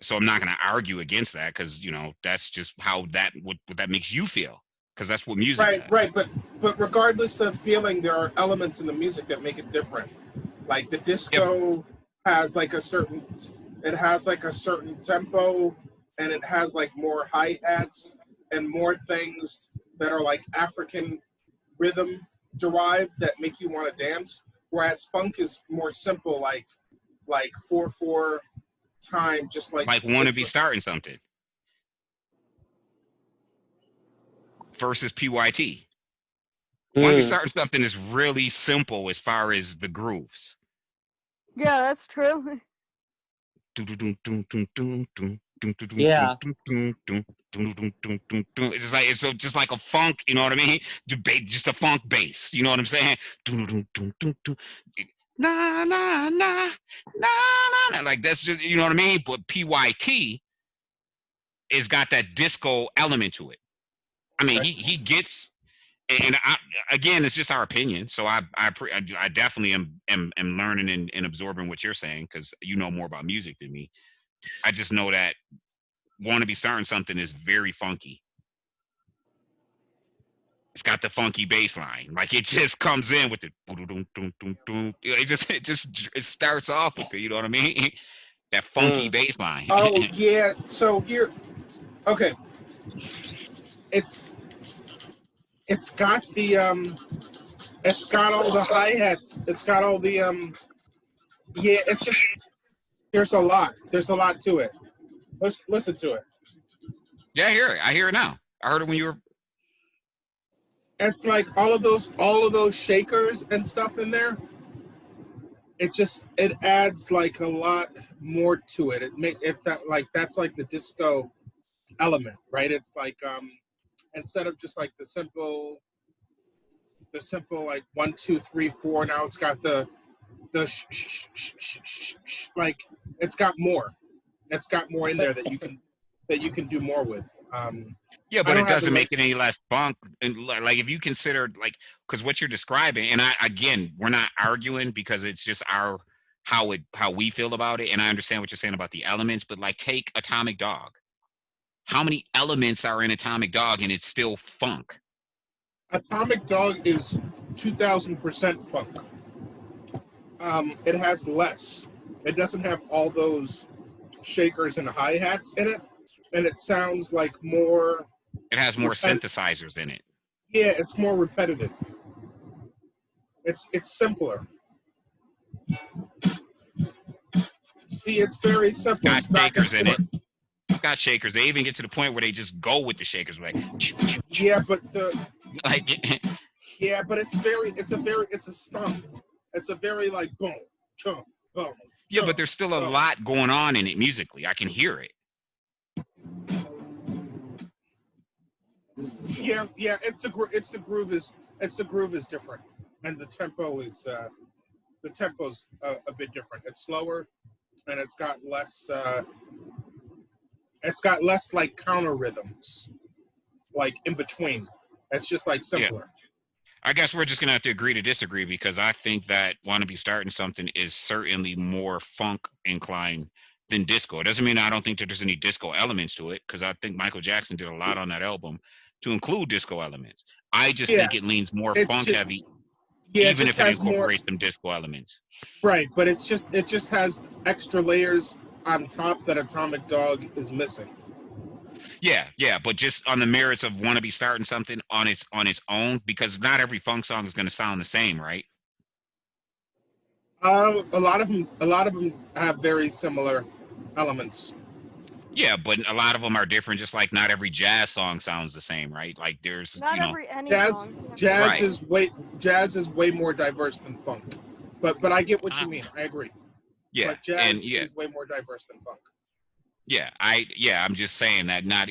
So I'm not going to argue against that because that's just how what that makes you feel, because that's what music does. right. But regardless of feeling, there are elements in the music that make it different. Like the disco has like a certain tempo, and it has like more hi-hats and more things that are like African rhythm derived that make you want to dance. Whereas funk is more simple, like 4/4 time, just like Want to be starting something versus PYT. Want to be starting something is really simple as far as the grooves. Yeah, that's true. Yeah. It's just like a funk, you know what I mean? Just a funk bass, you know what I'm saying? Na na na na na, like that's just, you know what I mean? But PYT is got that disco element to it. I mean, he gets, and again, it's just our opinion. So I definitely am learning and absorbing what you're saying, because you know more about music than me. I just know that Want to Be Starting Something is very funky. It's got the funky bass line. Like it just comes in with it. It starts off with it, you know what I mean? That funky bass line. Oh yeah. So here, okay. It's got the it's got all the hi-hats. It's got all the yeah, it's just there's a lot to it. Let's listen to it. Yeah, I hear it now. I heard it when you were. It's like all of those shakers and stuff in there. It adds like a lot more to it. That's like the disco element, right? It's like instead of just like the simple like 1 2 3 4. Now it's got the like it's got more. It's got more in there that you can do more with. Yeah, but it doesn't make it any less funk. And like if you consider like, because what you're describing, and we're not arguing because it's just how we feel about it, and I understand what you're saying about the elements, but like take Atomic Dog. How many elements are in Atomic Dog and it's still funk? Atomic Dog is 2000% funk. It has less. It doesn't have all those shakers and hi-hats in it, and it sounds like more. It has more synthesizers in it. Yeah, it's more repetitive. It's simpler. See, it's very simple. Got It's back and shakers in it. forth. Got shakers. They even get to the point where they just go with the shakers, like, Yeah, but like yeah, but it's a stomp. It's a very like boom, chomp, boom. yeah, but there's still a lot going on in it musically. I can hear it. Yeah. It's the groove is different, and the tempo's a bit different. It's slower, and it's got less like counter rhythms, like in between. It's just like simpler. Yeah. I guess we're just gonna have to agree to disagree, because I think that "Wanna Be Starting Something" is certainly more funk inclined than disco. It doesn't mean I don't think that there's any disco elements to it, because I think Michael Jackson did a lot on that album to include disco elements. I just think it leans more funk heavy, even if it incorporates some disco elements. Right, but it just has extra layers on top that Atomic Dog is missing. Yeah, but just on the merits of "Wanna Be Starting Something" on its own, because not every funk song is going to sound the same, right? A lot of them have very similar elements. Yeah, but a lot of them are different. Just like not every jazz song sounds the same, right? Like there's jazz is way more diverse than funk. But I get what you mean. I agree. Yeah, but jazz is way more diverse than funk. Yeah, I'm just saying that not,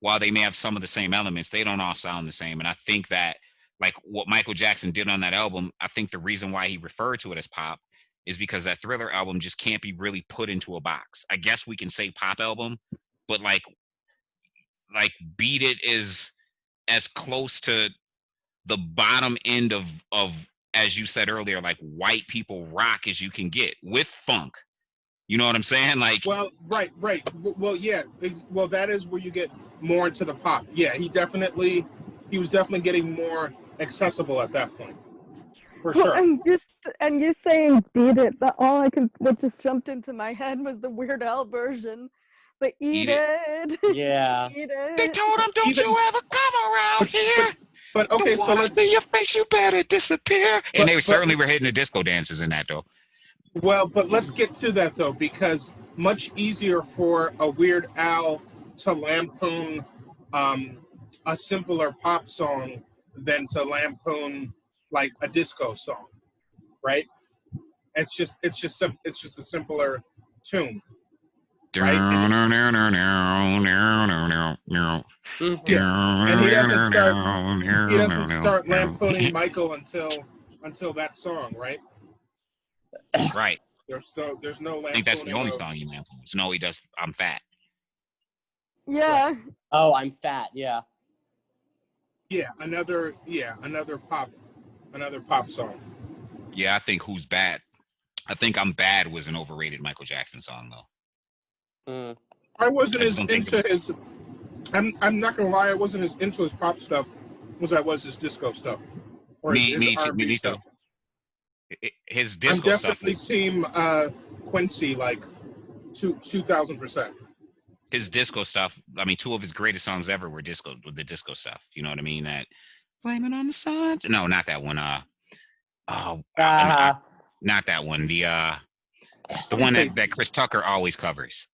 while they may have some of the same elements, they don't all sound the same. And I think that, like what Michael Jackson did on that album, I think the reason why he referred to it as pop is because that Thriller album just can't be really put into a box. I guess we can say pop album, but like Beat It is as close to the bottom end of as you said earlier, like white people rock as you can get with funk. You know what I'm saying? Like, well, right. Well, yeah. Well, that is where you get more into the pop. Yeah, he was definitely getting more accessible at that point, for sure. And you saying "Beat It," what just jumped into my head was the Weird Al version. The Eat It. Yeah. Eat it. They told him, "Don't you ever come around here." But okay, so let's see your face. You better disappear. And they certainly were hitting the disco dances in that, though. Well, but let's get to that, though, because much easier for a Weird Al to lampoon a simpler pop song than to lampoon like a disco song, right? It's just a simpler tune. Right? And he doesn't start lampooning Michael until that song, right? Right. There's no lampooning. I think that's the only song he lampoons. No, he does "I'm Fat." Yeah. Right. Oh, I'm fat. Yeah. Yeah, another pop song. Yeah, I think "Who's Bad." I think "I'm Bad" was an overrated Michael Jackson song, though. I wasn't as into his. I'm not gonna lie. I wasn't as into his pop stuff as I was his disco stuff. Or Me R&B too. stuff. His disco stuff. I'm definitely team Quincy, like 2,000%. His disco stuff. I mean, two of his greatest songs ever were with the disco stuff. You know what I mean? That "Blame It on the Sun." No, not that one. Not that one. The one that Chris Tucker always covers.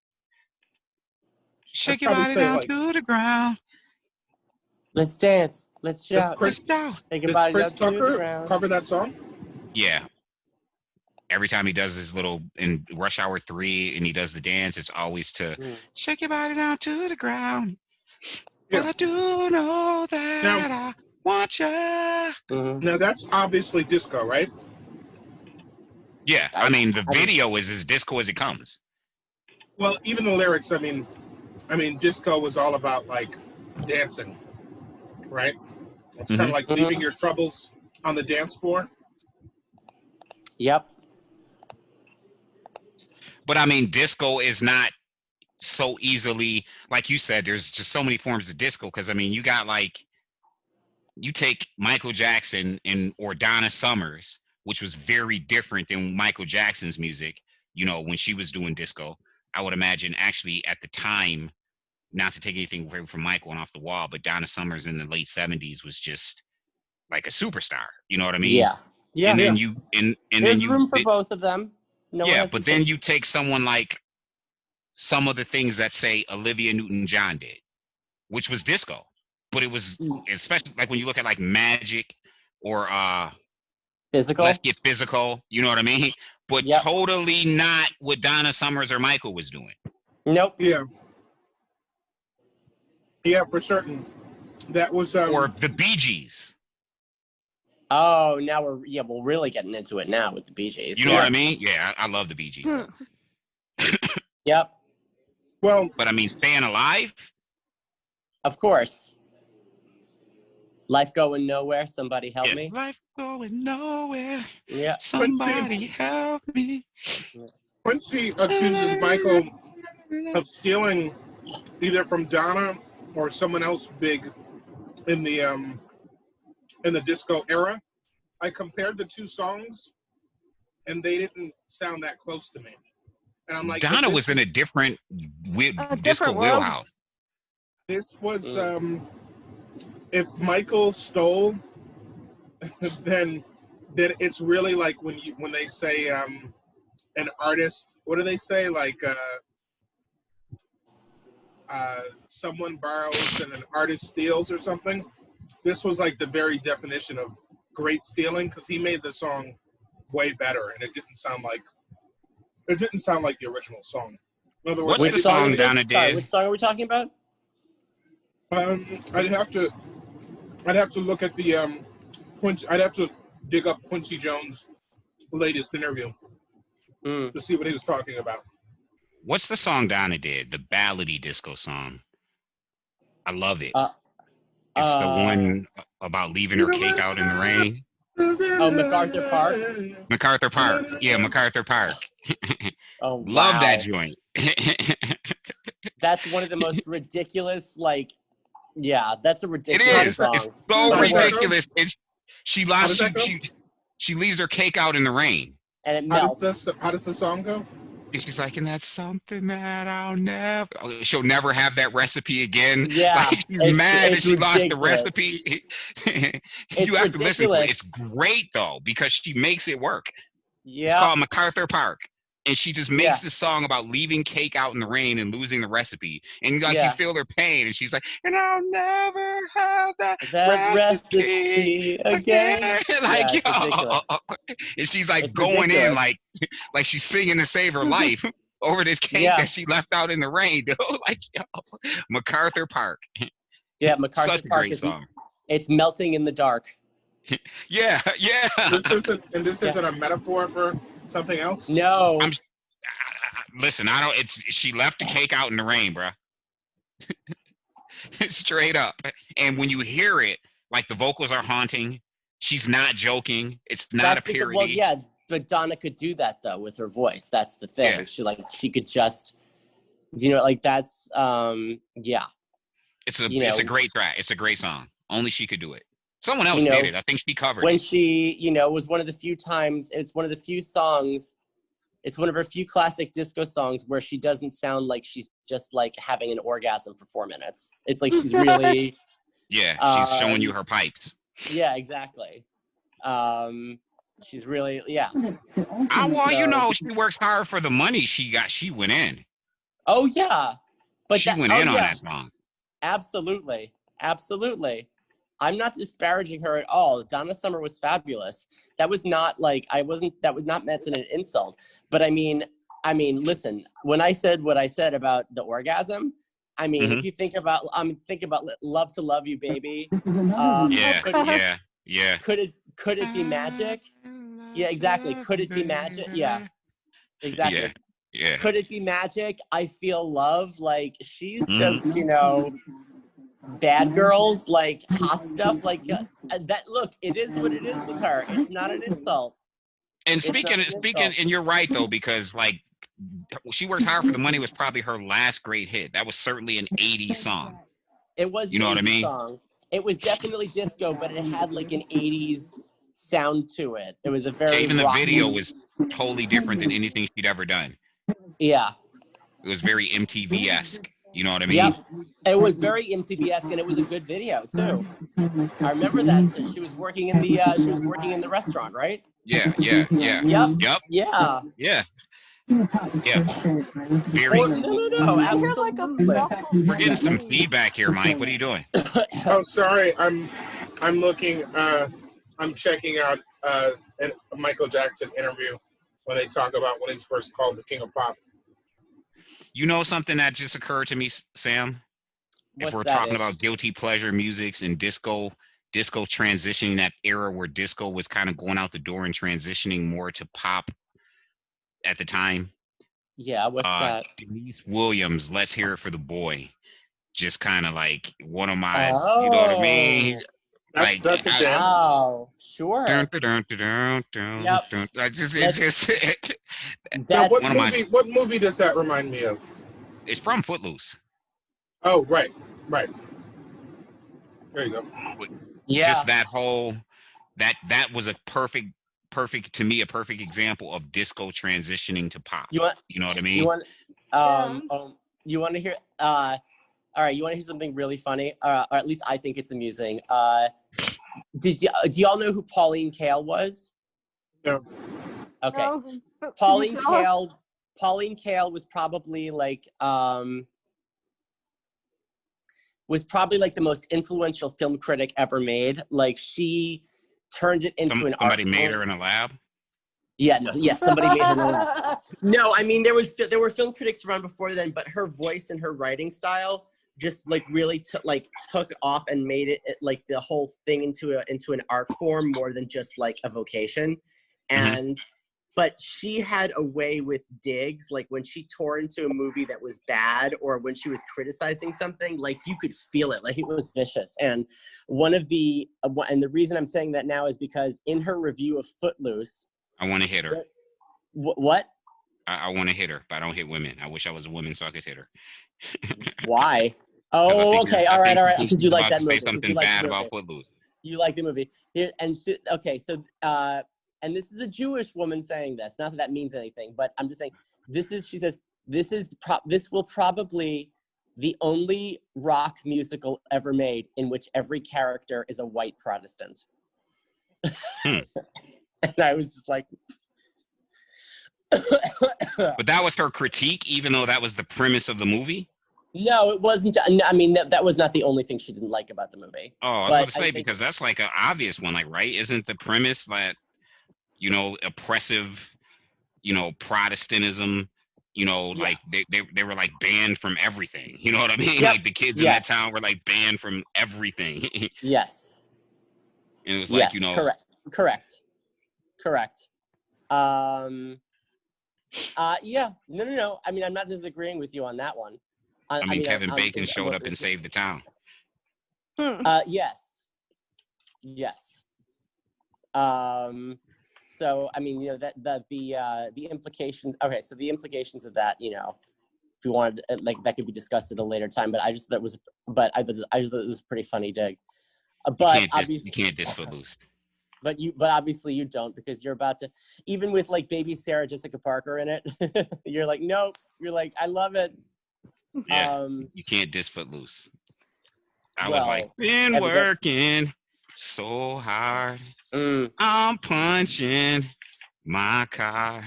Shake your body down to the ground. Let's dance. Let's shout. Does Chris Tucker cover that song? Yeah. Every time he does his little in Rush Hour 3 and he does the dance, it's always to shake your body down to the ground. Yeah. But I do know that I want you. Now that's obviously disco, right? Yeah. I mean, the video is as disco as it comes. Well, even the lyrics, I mean, disco was all about like dancing, right? It's kind of like leaving your troubles on the dance floor. Yep. But I mean, disco is not so easily, like you said, there's just so many forms of disco. Because I mean, you got like, you take Michael Jackson or Donna Summers, which was very different than Michael Jackson's music, when she was doing disco. I would imagine actually at the time, not to take anything away from Michael and Off the Wall, but Donna Summers in the late 70s was just like a superstar. You know what I mean? Yeah. Yeah. And then There's room for both of them. No one Yeah, has but to then take- you take someone like some of the things that say Olivia Newton-John did, which was disco, but it was especially like when you look at like Magic or physical. Let's Get Physical, you know what I mean? But Yep. totally not what Donna Summers or Michael was doing. Nope. Yeah. Yeah, for certain. That was Or the Bee Gees. Oh, now we're really getting into it now with the Bee Gees. You know what I mean? Yeah, I love the Bee Gees. Hmm. Yep. well. But I mean, Staying Alive? Of course. Life going nowhere. Somebody help me. Life going nowhere. Yeah. Somebody help me. When she accuses Michael of stealing either from Donna or someone else big in the disco era, I compared the two songs, and they didn't sound that close to me. And I'm like, Donna was in a different disco world. wheelhouse. This was if Michael stole, then it's really like when they say an artist. What do they say? Like someone borrows and an artist steals or something. This was like the very definition of great stealing, because he made the song way better, and it didn't sound like the original song. In other words, What's the song Donna did? Sorry, which song are we talking about? I'd have to look at the I'd have to dig up Quincy Jones' latest interview to see what he was talking about. What's the song Donna did? The ballady disco song. I love it. It's the one about leaving her cake out in the rain. Oh, MacArthur Park? MacArthur Park. Yeah, MacArthur Park. Oh, Love wow. that joint. That's one of the most ridiculous, like, yeah, that's a ridiculous It is. song. It's so How does that go? ridiculous. How does that go? She leaves her cake out in the rain. And it How melts. does the song go? And she's like, and that's something that she'll never have that recipe again. Yeah, Like, she's mad that it's she lost the ridiculous. recipe. It's You have to listen to it. ridiculous. It's great though, because she makes it work. It's Yeah, called MacArthur Park. And she just makes Yeah. this song about leaving cake out in the rain and losing the recipe. And like Yeah. you feel her pain. And she's like, and I'll never have that that recipe recipe again. like, Yeah, it's ridiculous. and she's like It's going in ridiculous. like she's singing to save her life over this cake Yeah. that she left out in the rain, dude. Like, yo, MacArthur Park. Yeah, MacArthur Such a Park great is song. it's melting in the dark. Yeah, yeah. This isn't a metaphor for something else. No, Listen, she left the cake out in the rain, bruh. Straight up. And when you hear it, like the vocals are haunting. She's not joking. It's not that's a because, parody. well, yeah, but Donna could do that though with her voice. That's the thing. Yeah. She could just, like that's yeah. It's you a know- great track. It's a great song. Only she could do it. Someone else You know, did it. I think she covered When it. she, was one of the few times. It's one of the few songs. It's one of her few classic disco songs where she doesn't sound like she's just like having an orgasm for 4 minutes. It's like she's really, Yeah, she's showing you her pipes. yeah, exactly. She's really, yeah. Well, she works hard for the money she got. She went in. Oh yeah, but She went in on that song. Absolutely, absolutely. I'm not disparaging her at all. Donna Summer was fabulous. That was not like that was not meant as an insult. But I mean, listen, when I said what I said about the orgasm, I mean, if you think about Love to Love You, Baby. Yeah. Could it be magic? Yeah, exactly. Could it be magic? Yeah, exactly. Yeah. Could it be magic? I feel love. Like she's just, bad girls, like hot stuff, like that. Look, it is what it is with her. It's not an insult. And It's not speaking, an insult. and you're right though, because like She Works Hard for the Money was probably her last great hit. That was certainly an 80s song. It was, You know what I 80s mean? Song. It was definitely disco, but it had like an 80s sound to it. It was a very Even the rocky- video was totally different than anything she'd ever done. Yeah. It was very MTV-esque. You know what I mean? Yep. It was very MTV-esque, and it was a good video too. I remember that. So she was working in the restaurant, right? Yeah. Yep. Yep. Yeah. Yeah. Very. Or, no, I hear like a absolutely. muffled We're getting some scream. feedback here, Mike. What are you doing? Oh, sorry. I'm looking. I'm checking out a Michael Jackson interview when they talk about when he's first called the King of Pop. You know something that just occurred to me, Sam? What's If we're that, talking Ish? about guilty pleasure musics and disco transitioning, that era where disco was kind of going out the door and transitioning more to pop at the time. Yeah, what's that? Denise Williams, Let's Hear It for the Boy. Just kind of like one of my, you know what I mean? Like, That's a jam. Oh, sure. Dun, dun, dun, dun, dun, Yep. dun. I just, Let's- it's just, Now, That's what one of my- movie? What movie does that remind me of? it's from Footloose. Oh, right. There you go. yeah. Just that whole, that was a perfect to me, a perfect example of disco transitioning to pop. You want? You know what I mean? You want? You want to hear? All right. You want to hear something really funny? Or at least I think it's amusing. Do y'all know who Pauline Kael was? No. Okay. No, but Pauline can you tell us? Kael was probably like the most influential film critic ever made. Like she turned it into an art Somebody made form. her in a lab. Yeah, no, yes, somebody made her in a lab. No, I mean there were film critics around before then, but her voice and her writing style just like really took off and made it like the whole thing into an art form more than just like a vocation. And but she had a way with digs, like when she tore into a movie that was bad or when she was criticizing something, like you could feel it, like it was vicious. And and the reason I'm saying that now is because in her review of Footloose, I want to hit her. What? I want to hit her, but I don't hit women. I wish I was a woman so I could hit her. Why? 'Cause I Oh, think okay, I all right. think Because she's you like about that to movie. say something bad about Footloose. You like the movie. Okay, so and this is a Jewish woman saying this. Not that that means anything, but I'm just saying she says this will probably the only rock musical ever made in which every character is a white Protestant. And I was just like But that was her critique, even though that was the premise of the movie. No, it wasn't. I mean, that was not the only thing she didn't like about the movie. Oh, I was But going to say, I think- because that's like an obvious one, like, right? Isn't the premise that, oppressive, Protestantism, like they were like banned from everything. You know what I mean? Yep. Like the kids in that town were like banned from everything. Yes. And it was like, Correct. Yeah. No. I mean, I'm not disagreeing with you on that one. I mean, Kevin Bacon showed up and saved the town. Yes. So I mean, the implications. Okay, so the implications of that, if you wanted, like, that could be discussed at a later time. But I just thought it was a pretty funny dig. But You can't diss Footloose. But obviously you don't, because you're about to, even with like baby Sarah Jessica Parker in it, you're like, nope. You're like, I love it. Yeah, you can't diss Footloose. I was well, like, been working so hard. I'm punching my car.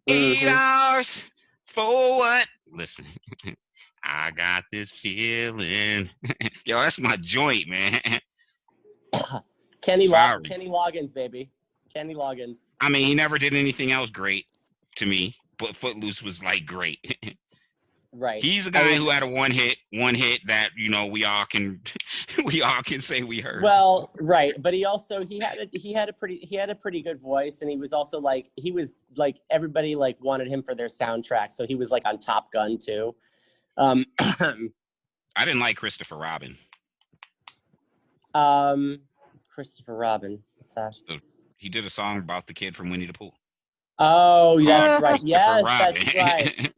8 hours for what? Listen, I got this feeling. Yo, that's my joint, man. Kenny Sorry. Loggins, baby. Kenny Loggins. I mean, he never did anything else great to me, but Footloose was like great. Right. He's a guy who had a one hit that we all can say we heard. Well, right, but he had a pretty good voice, and he was also like everybody like wanted him for their soundtrack, so he was like on Top Gun too. I didn't like Christopher Robin. Christopher Robin, what's that? He did a song about the kid from Winnie the Pooh. Oh, that's right. Yes, Robin. that's right.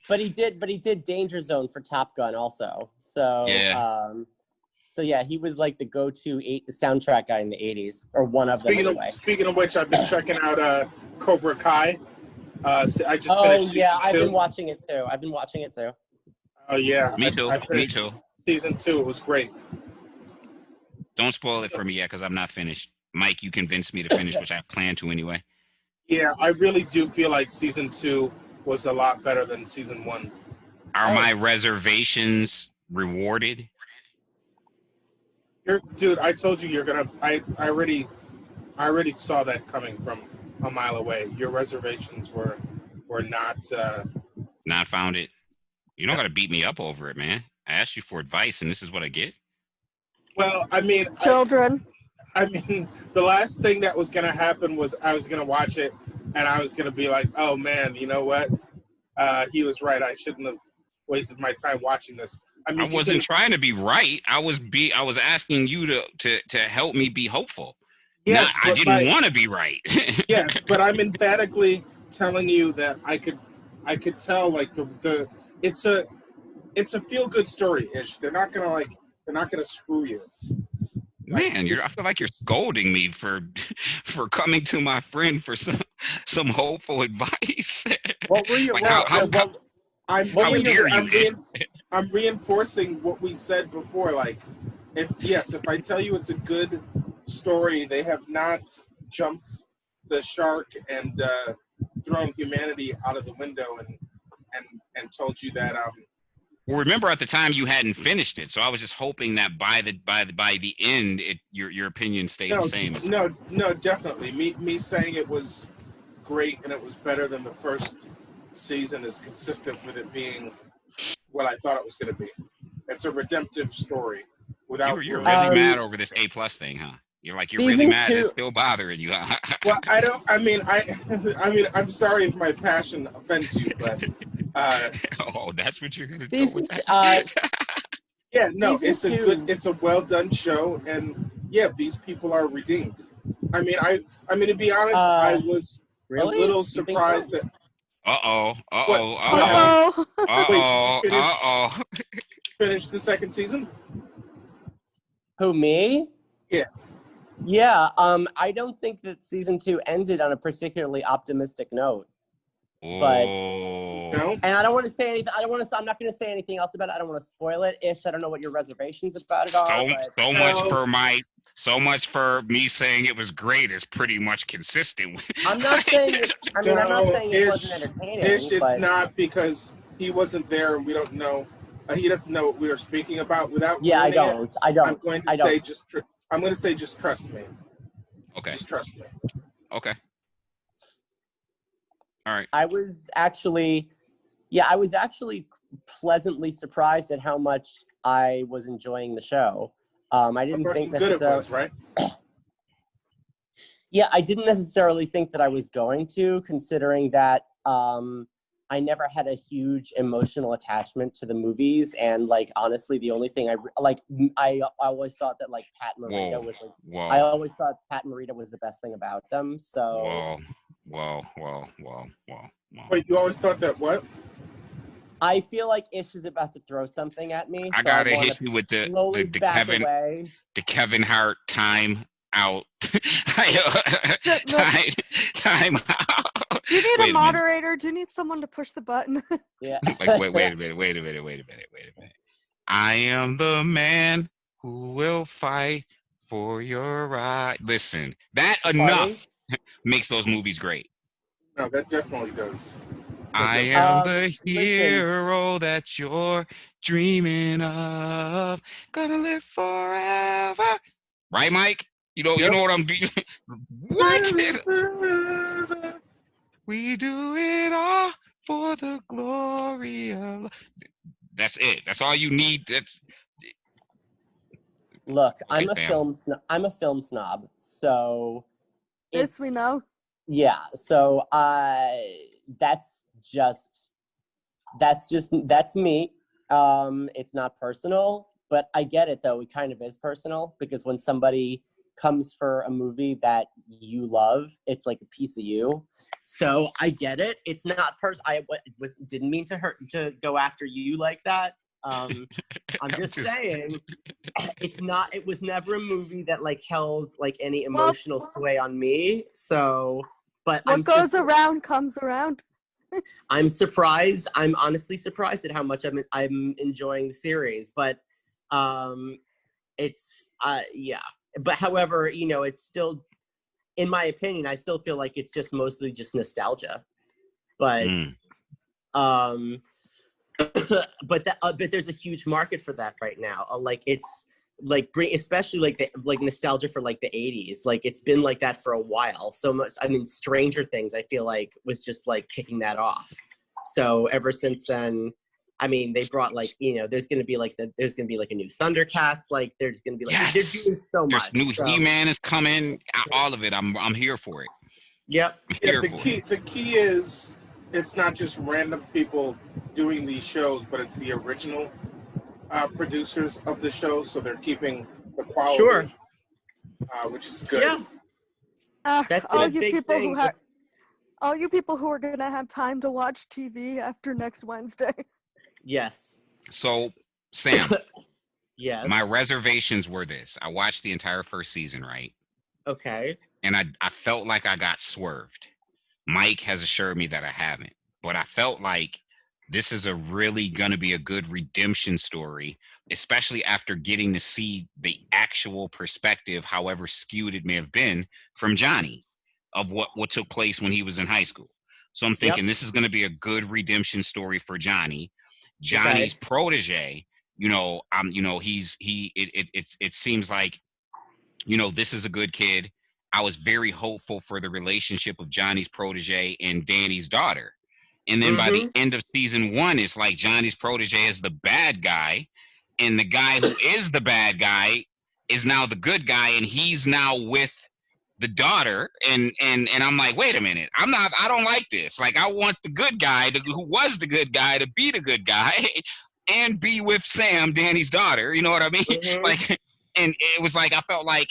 But he did Danger Zone for Top Gun also. So yeah, he was like the go-to soundtrack guy in the 80s, or one of them anyway. Speaking of which, I've been checking out Cobra Kai. I just finished I've been watching it too. Oh yeah. Me too. Season 2, it was great. Don't spoil it for me yet, because I'm not finished. Mike, you convinced me to finish, which I plan to anyway. Yeah, I really do feel like season 2 was a lot better than season 1. Are my reservations rewarded? Dude, I told you you're gonna. I already saw that coming from a mile away. Your reservations were not. Not found it. You don't got to beat me up over it, man. I asked you for advice, and this is what I get. Well, I mean, Children. I mean, the last thing that was gonna happen was I was gonna watch it, and I was gonna be like, "Oh man, you know what? He was right. I shouldn't have wasted my time watching this." I mean, I wasn't trying to be right. I was asking you to help me be hopeful. Yes, I didn't want to be right. Yes, but I'm emphatically telling you that I could tell like it's a feel good story ish. They're not gonna screw you. Man, I feel like you're scolding me for coming to my friend for some hopeful advice. What were your I'm reinforcing what we said before. Like, if I tell you it's a good story, they have not jumped the shark and thrown humanity out of the window and told you that. Well, remember at the time you hadn't finished it, so I was just hoping that by the end, your opinion stayed the same. No, definitely. Me saying it was great and it was better than the first season is consistent with it being what I thought it was going to be. It's a redemptive story. You're really mad over this A+ thing, huh? You're really mad. It's still bothering you, huh? Well, I'm sorry if my passion offends you, but that's what you're gonna do with that. Yeah, no, it's a well done show, and yeah, these people are redeemed. I mean, to be honest, I was a little surprised that. Finish the second season? Who, me? Yeah. Yeah, I don't think that season 2 ended on a particularly optimistic note. But no? And I don't want to say anything. I'm not going to say anything else about it. I don't want to spoil it. Ish, I don't know what your reservations about it are. So much for me saying it was great is pretty much consistent with. I'm not saying it wasn't entertaining. It's not, because he wasn't there and we don't know. He doesn't know what we were speaking about without. Yeah, I don't. I'm going to say just trust me. Okay. Just trust me. Okay. All right. I was actually pleasantly surprised at how much I was enjoying the show. I didn't think necessarily. Good it was, right? Yeah, I didn't necessarily think that I was going to, considering that I never had a huge emotional attachment to the movies, and honestly, the only thing I always thought that Pat Morita was I always thought Pat Morita was the best thing about them. So. Whoa. Wait, you always thought that what? I feel like Ish is about to throw something at me. I gotta hit you with the Kevin Hart time out. time out. Do you need a moderator? Do you need someone to push the button? Yeah. Wait a minute. I am the man who will fight for your right. Listen, that enough makes those movies great. No, that definitely does. I am the hero that you're dreaming of. Gonna live forever. Right, Mike? You know what I'm doing? What? We do it all for the glory of. That's it. That's all you need. Look, I'm a film snob, so. Yes, we know. Yeah, so that's me. It's not personal, but I get it though. It kind of is personal, because when somebody comes for a movie that you love, it's like a piece of you. So I get it. It's not didn't mean to go after you like that. I'm just saying, it was never a movie that held any emotional sway on me. So, but what goes around comes around. I'm surprised. I'm honestly surprised at how much I'm enjoying the series, but it's yeah. but however, you know, it's still, in my opinion, I still feel like it's just mostly just nostalgia. But but there's a huge market for that right now. Like it's like especially like nostalgia for like the 80s. Like it's been like that for a while. So much. I mean, Stranger Things, I feel like was just like kicking that off. So ever since then, I mean, they brought like, you know, there's gonna be like a new Thundercats. Like there's gonna be like they're doing so much. There's new He-Man is coming. All of it. I'm here for it. Yep. The key is it's not just random people doing these shows, but it's the original producers of the show, so they're keeping the quality. Sure. Which is good. Yeah. That's all a you big people thing. all you people who are gonna have time to watch TV after next Wednesday. Yes. So, Sam. Yes. My reservations were this. I watched the entire first season, right? Okay. And I felt like I got swerved. Mike has assured me that I haven't. But I felt like this is really going to be a good redemption story, especially after getting to see the actual perspective, however skewed it may have been, from Johnny of what took place when he was in high school. So I'm thinking this is going to be a good redemption story for Johnny. Johnny's protege, you know, it seems like, you know, this is a good kid. I was very hopeful for the relationship of Johnny's protege and Danny's daughter. And then by the end of season 1, it's like Johnny's protege is the bad guy, and the guy who is the bad guy is now the good guy, and he's now with the daughter. And I'm like, wait a minute, I don't like this. Like, I want the good guy who was the good guy to be the good guy and be with Sam, Danny's daughter. You know what I mean? Like, and it was like, I felt like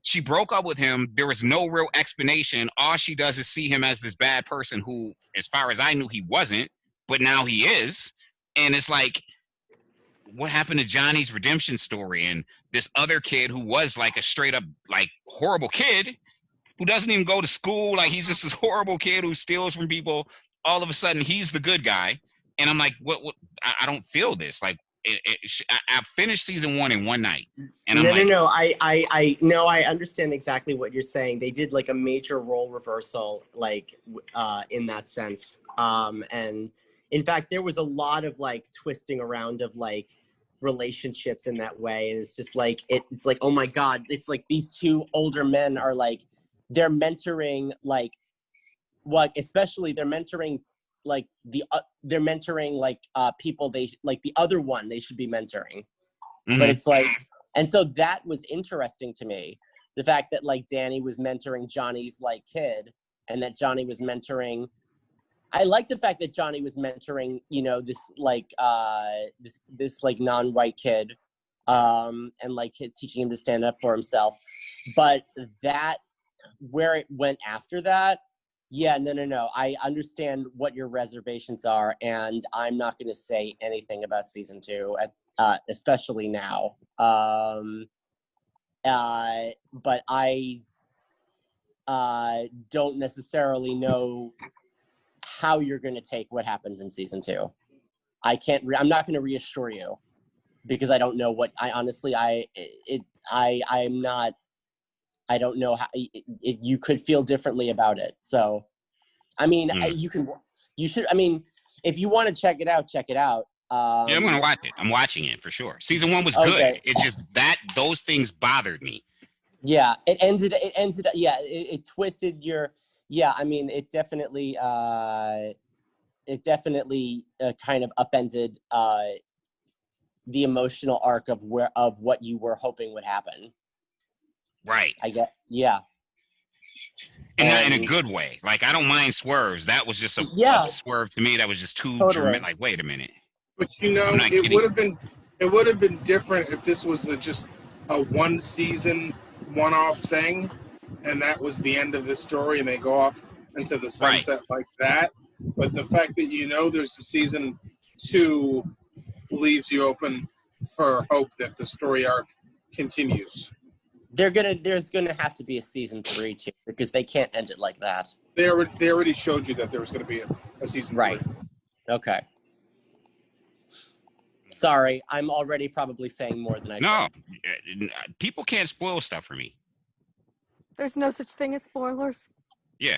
she broke up with him. There was no real explanation. All she does is see him as this bad person who, as far as I knew, he wasn't, but now he is. And it's like, what happened to Johnny's redemption story? And this other kid who was like a straight up like horrible kid who doesn't even go to school. Like, he's just this horrible kid who steals from people. All of a sudden, he's the good guy. And I'm like, what? I don't feel this. Like, I finished season 1 in one night, and No. I understand exactly what you're saying. They did like a major role reversal, like in that sense. And in fact, there was a lot of like twisting around of like relationships in that way, and it's just like it's like, oh my God, it's like these two older men are like, they're mentoring like what, especially they're mentoring like they're mentoring like people they like the other one they should be mentoring. But it's like, and so that was interesting to me, the fact that like Danny was mentoring Johnny's like kid, and that Johnny was mentoring, I like the fact that Johnny was mentoring, you know, this like this like non-white kid, and like teaching him to stand up for himself. But that, where it went after that, no. I understand what your reservations are, and I'm not going to say anything about season 2, especially now. But I don't necessarily know how you're going to take what happens in season 2. I'm not going to reassure you, because I don't know what I don't know how you could feel differently about it. So, I mean, you should, I mean, if you want to check it out, check it out. Yeah, I'm going to watch it. I'm watching it for sure. Season 1 was good. It just, those things bothered me. Yeah, it twisted your, I mean, it definitely kind of upended the emotional arc of what you were hoping would happen. Right. I get, yeah. And in a good way. Like, I don't mind swerves. That was just a swerve to me. That was just too dramatic. Like, wait a minute. But you know, it would have been different if this was just a one season, one-off thing, and that was the end of the story, and they go off into the sunset like that. But the fact that you know there's a season 2 leaves you open for hope that the story arc continues. There's gonna have to be a season 3 too, because they can't end it like that. They already showed you that there was gonna be a season 3. Okay. Sorry, I'm already probably saying more than I No, should. people can't spoil stuff for me. There's no such thing as spoilers. Yeah.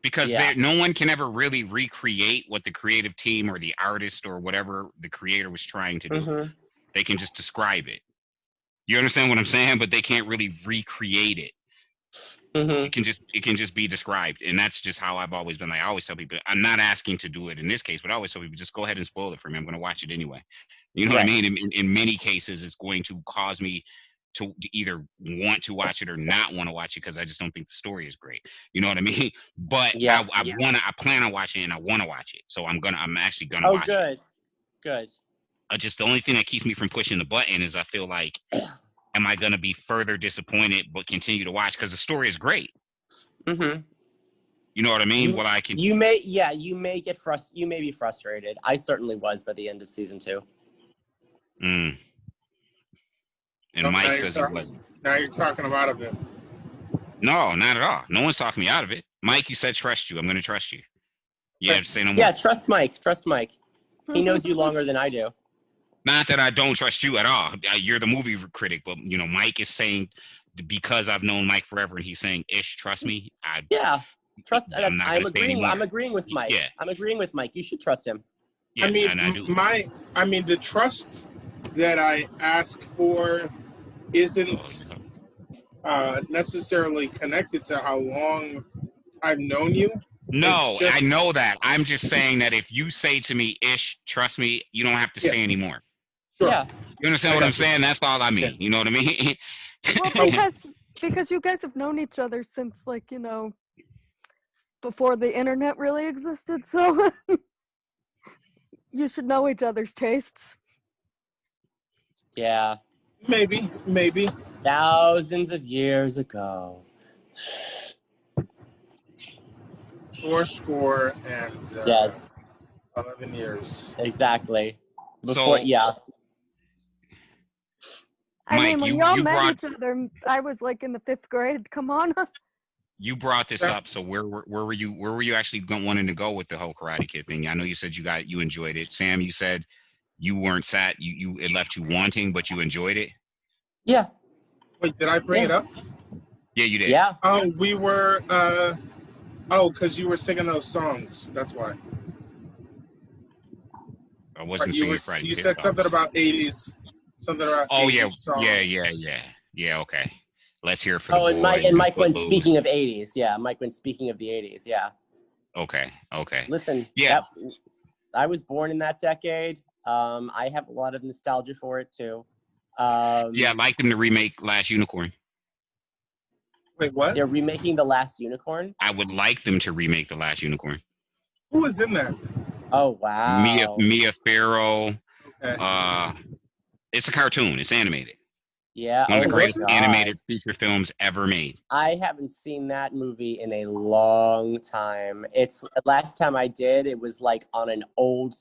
Because Yeah. no one can ever really recreate what the creative team or the artist or whatever the creator was trying to do. Mhm. They can just describe it. You understand what I'm saying? But they can't really recreate it. Mhm. It can just be described, and that's just how I've always been. Like, I always tell people, I'm not asking to do it in this case, but I always tell people, just go ahead and spoil it for me. I'm going to watch it anyway. You know what I Right. mean? In many cases, it's going to cause me to either want to watch it or not want to watch it because I just don't think the story is great. You know what I mean? But Yeah. I plan on watching it, and I want to watch it, so I'm actually gonna Oh, watch it. good. Just the only thing that keeps me from pushing the button is I feel like, am I going to be further disappointed but continue to watch because the story is great? Mhm. You know what I mean? You may be frustrated. I certainly was by the end of season 2. Mm. And Oh, Mike now says he wasn't. Now you're talking him out of it. No, not at all. No one's talking me out of it. Mike, you said trust you. I'm going to trust you. You have to say no more. Yeah, trust Mike. Trust Mike. He knows you longer than I do. Not that I don't trust you at all. You're the movie critic, but you know, Mike is saying because I've known Mike forever, and he's saying, "Ish, trust me." Trust. I'm not I'm gonna say agreeing. anymore. I'm agreeing with Mike. Yeah. I'm agreeing with Mike. You should trust him. Yeah, I mean, and I do. the trust that I ask for isn't necessarily connected to how long I've known you. No, It's just- I know that. I'm just saying that if you say to me, "Ish, trust me," you don't have to say anymore. Sure. Yeah. You understand what I'm saying? That's all I mean. Yeah. You know what I mean? Well, because you guys have known each other since, like, you know, before the internet really existed, so you should know each other's tastes. Yeah. Maybe. Thousands of years ago. 80 and Yes. 11 years. Exactly. Before. So- Yeah. I Mike, mean, when you y'all met brought- each other, I was like in the 5th grade. Come on. You brought this up, so where were you actually wanting to go with the whole Karate Kid thing? I know you said you enjoyed it. Sam, you said you weren't it left you wanting, but you enjoyed it. Yeah. Wait, did I bring it up? Yeah, you did. Yeah. Oh, we were. Because you were singing those songs. That's why. I wasn't You singing were. Friday. You Kid said Dog. something about 80s. Something about. Oh 80s yeah, songs. yeah. Okay, let's hear it for the Oh, and boys. Mike went Footloose. speaking of 80s. Yeah, Mike went speaking of the 80s. Yeah. Okay. Listen. Yeah. I was born in that decade. I have a lot of nostalgia for it too. Yeah, I'd like them to remake Last Unicorn. Wait, what? They're remaking The Last Unicorn. I would like them to remake The Last Unicorn. Who was in that? Oh wow. Mia Farrow. Okay. It's a cartoon. It's animated. Yeah. One of the my greatest God. animated feature films ever made. I haven't seen that movie in a long time. It's last time I did, it was like on an old